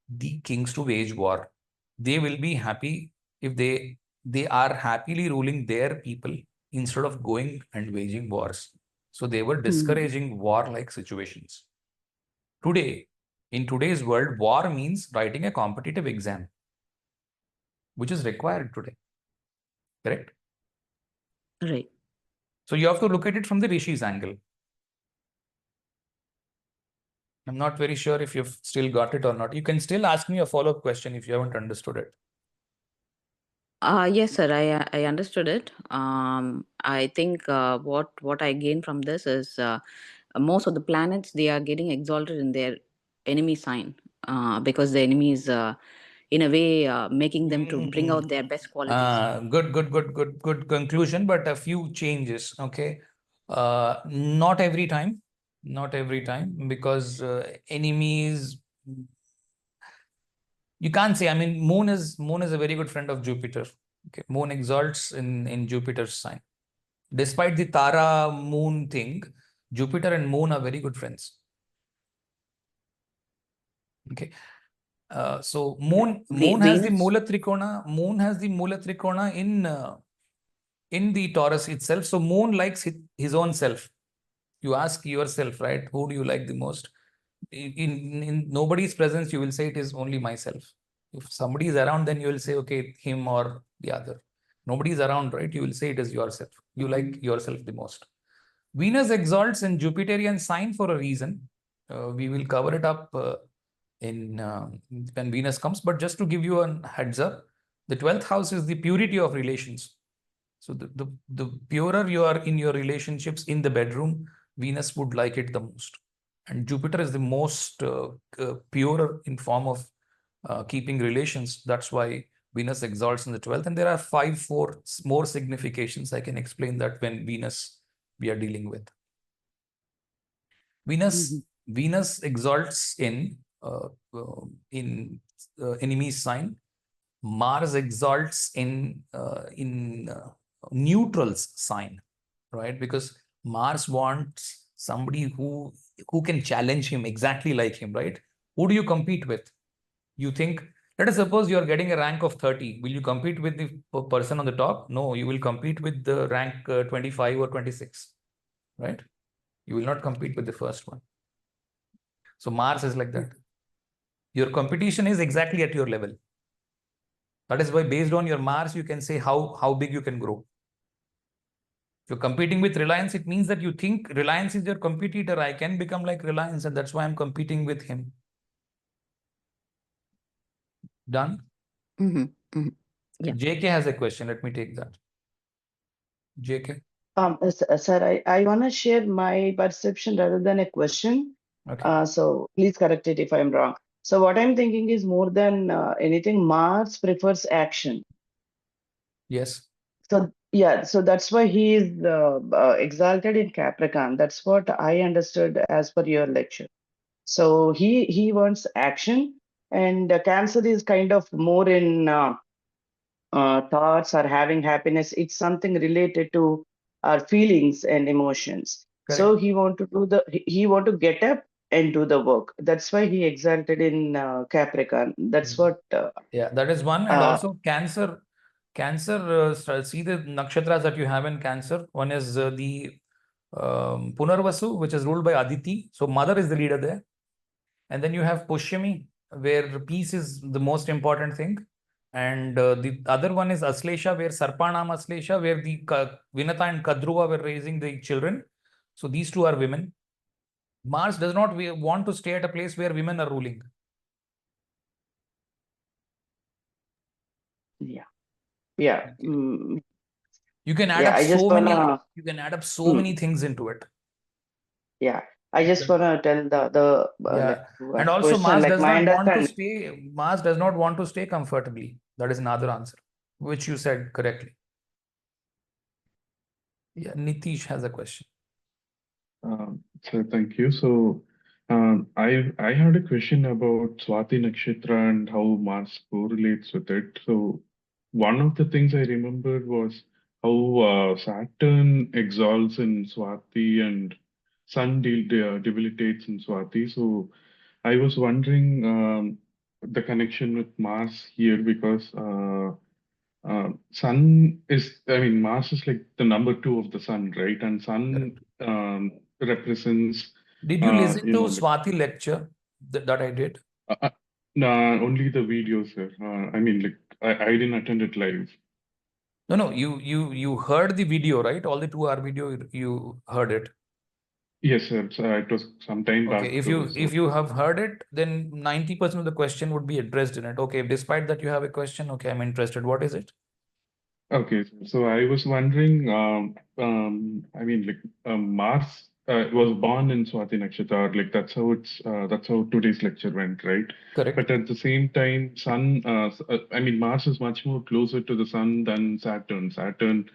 the kings to wage war. They will be happy if they are happily ruling their people instead of going and waging wars. So they were discouraging war-like situations. Today, in today's world, war means writing a competitive exam, which is required today. Correct? Right. So you have to look at it from the rishis angle. I'm not very sure if you've still got it or not. You can still ask me a follow-up question if you haven't understood it. Yes, sir. I understood it. I think what I gained from this is most of the planets, they are getting exalted in their enemy sign because the enemy is in a way making them to bring out their best qualities. Good conclusion, but a few changes. Okay, not every time, because enemies. You can't say. I mean, moon is a very good friend of Jupiter. Okay, moon exalts in Jupiter's sign. Despite the Tara moon thing, Jupiter and moon are very good friends. Okay. So moon has the Mula Trikona. Moon has the Mula Trikona in the Taurus itself. So moon likes his own self. You ask yourself, right? Who do you like the most? In nobody's presence, you will say it is only myself. If somebody is around, then you will say, okay, him or the other. Nobody is around, right? You will say it is yourself. You like yourself the most. Venus exalts in Jupiterian sign for a reason. We will cover it up in when Venus comes. But just to give you a heads up, the 12th house is the purity of relations. So the purer you are in your relationships in the bedroom, Venus would like it the most. And Jupiter is the most purer in form of keeping relations. That's why Venus exalts in the 12th. And there are 4 more significations. I can explain that when Venus we are dealing with. Venus exalts in enemy's sign. Mars exalts in neutral's sign, right? Because Mars wants somebody who can challenge him exactly like him, right? Who do you compete with? You think, let us suppose you are getting a rank of 30. Will you compete with the person on the top? No, you will compete with the rank 25 or 26, right? You will not compete with the first one. So Mars is like that. Your competition is exactly at your level. That is why based on your Mars, you can say how big you can grow. If you're competing with Reliance, it means that you think Reliance is your competitor. I can become like Reliance, and that's why I'm competing with him. Done? Yeah. JK has a question. Let me take that. JK. Sir, I want to share my perception rather than a question. Okay. So please correct it if I'm wrong. So what I'm thinking is more than anything, Mars prefers action. Yes. So yeah, so that's why he is exalted in Capricorn. That's what I understood as per your lecture. So he wants action, and Cancer is kind of more in thoughts or having happiness. It's something related to our feelings and emotions. Correct. So he want to do he want to get up and do the work. That's why he exalted in Capricorn. That's what. Yeah, that is one. And also Cancer. See the nakshatras that you have in Cancer. One is the Punarvasu, which is ruled by Aditi. So mother is the leader there. And then you have Pushyami, where peace is the most important thing. And the other one is Aslesha, where Sarpanam Aslesha, where the Vinata and Kadruva were raising the children. So these two are women. Mars does not want to stay at a place where women are ruling. Yeah. You You can add Yeah, up I just so many, wanna. you can add up so Hmm, many things into it. yeah, I just wanna tell the like Yeah. one And also question, Mars like does my not want to understanding. stay, Mars does not want to stay comfortably. That is another answer, which you said correctly. Yeah, Nitish has a question. So thank you. So I had a question about Swati Nakshatra and how Mars correlates with it. So one of the things I remembered was how Saturn exalts in Swati and Sun debilitates in Swati. So I was wondering the connection with Mars here because Sun is, I mean, Mars is like the number two of the Sun, right? And Sun Correct. represents, Did you listen you to know, like Swati lecture that I did? uh, uh, only the videos, sir. I mean, like I didn't attend it live. No, you heard the video, right? All the 2 hour video, you heard it. Yes, sir. So, it was some time Okay, back if though. you So have heard it, then 90% of the question would be addressed in it. Okay, despite that you have a question, okay, I'm interested. What is it? okay, so I was wondering, I mean, like Mars was born in Swati Nakshatra, like that's how today's lecture went, right? Correct. But at the same time, Sun, I mean, Mars is much more closer to the Sun than Saturn. Saturn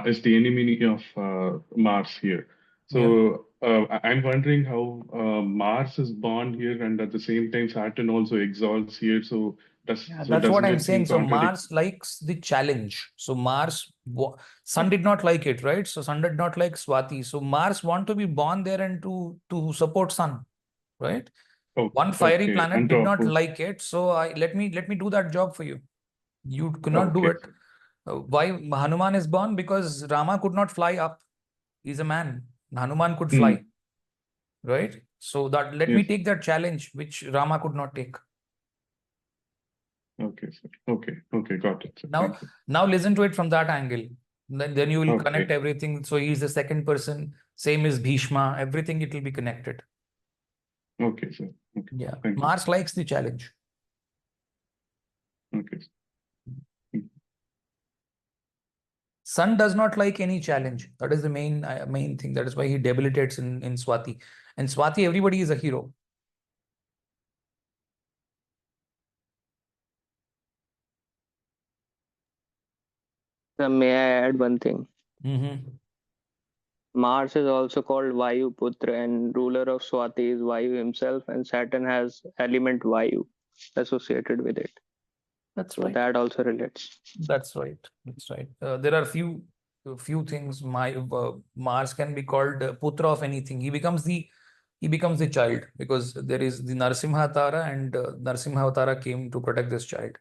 is the enemy of Mars here. Yeah. So I'm wondering how Mars is born here, and at the same time, Saturn also exalts here. So Yeah, that's what doesn't I'm it seem saying. So contradictory? Mars likes the challenge. So Sun did not like it, right? So Sun did not like Swati. So Mars want to be born there and to support Sun, right? One fiery Okay, planet and did to not oppose. like it. So let me do that job for you. You could not do Okay, it. Why Hanuman is born? Because Rama could not fly up. He's a man. Hanuman could mm, fly, right? So that let me yes. take that challenge which Rama could not take. Okay, sir. Okay, got it, sir. Now, Thank you. now listen to it from that angle. Then you will connect Okay, everything. So he's the second person. Same as Bhishma. Everything it will be connected. okay, sir. Okay, Yeah. thank you. Mars likes the challenge. Okay, sir. Mm. Sun does not like any challenge. That is the main thing. That is why he debilitates in Swati. And Swati, everybody is a hero. May I add one thing? Mm-hmm. Mars is also called Vayu Putra, and ruler of Swati is Vayu himself, and Saturn has element Vayu associated with it. That's So right. that also relates. That's right. That's right. There are few things. Mars can be called Putra of anything. He becomes the child because there is the Narsimha Avatara, and Narsimha Avatara came to protect this child.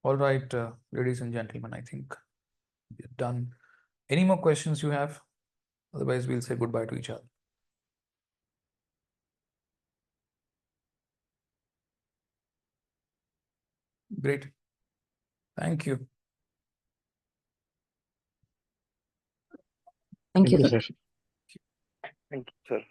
All right, ladies and gentlemen, I think we're done. Any more questions you have? Otherwise, we'll say goodbye to each other. Great. Thank you. Thank Thank you. you, sir. Thank you, sir.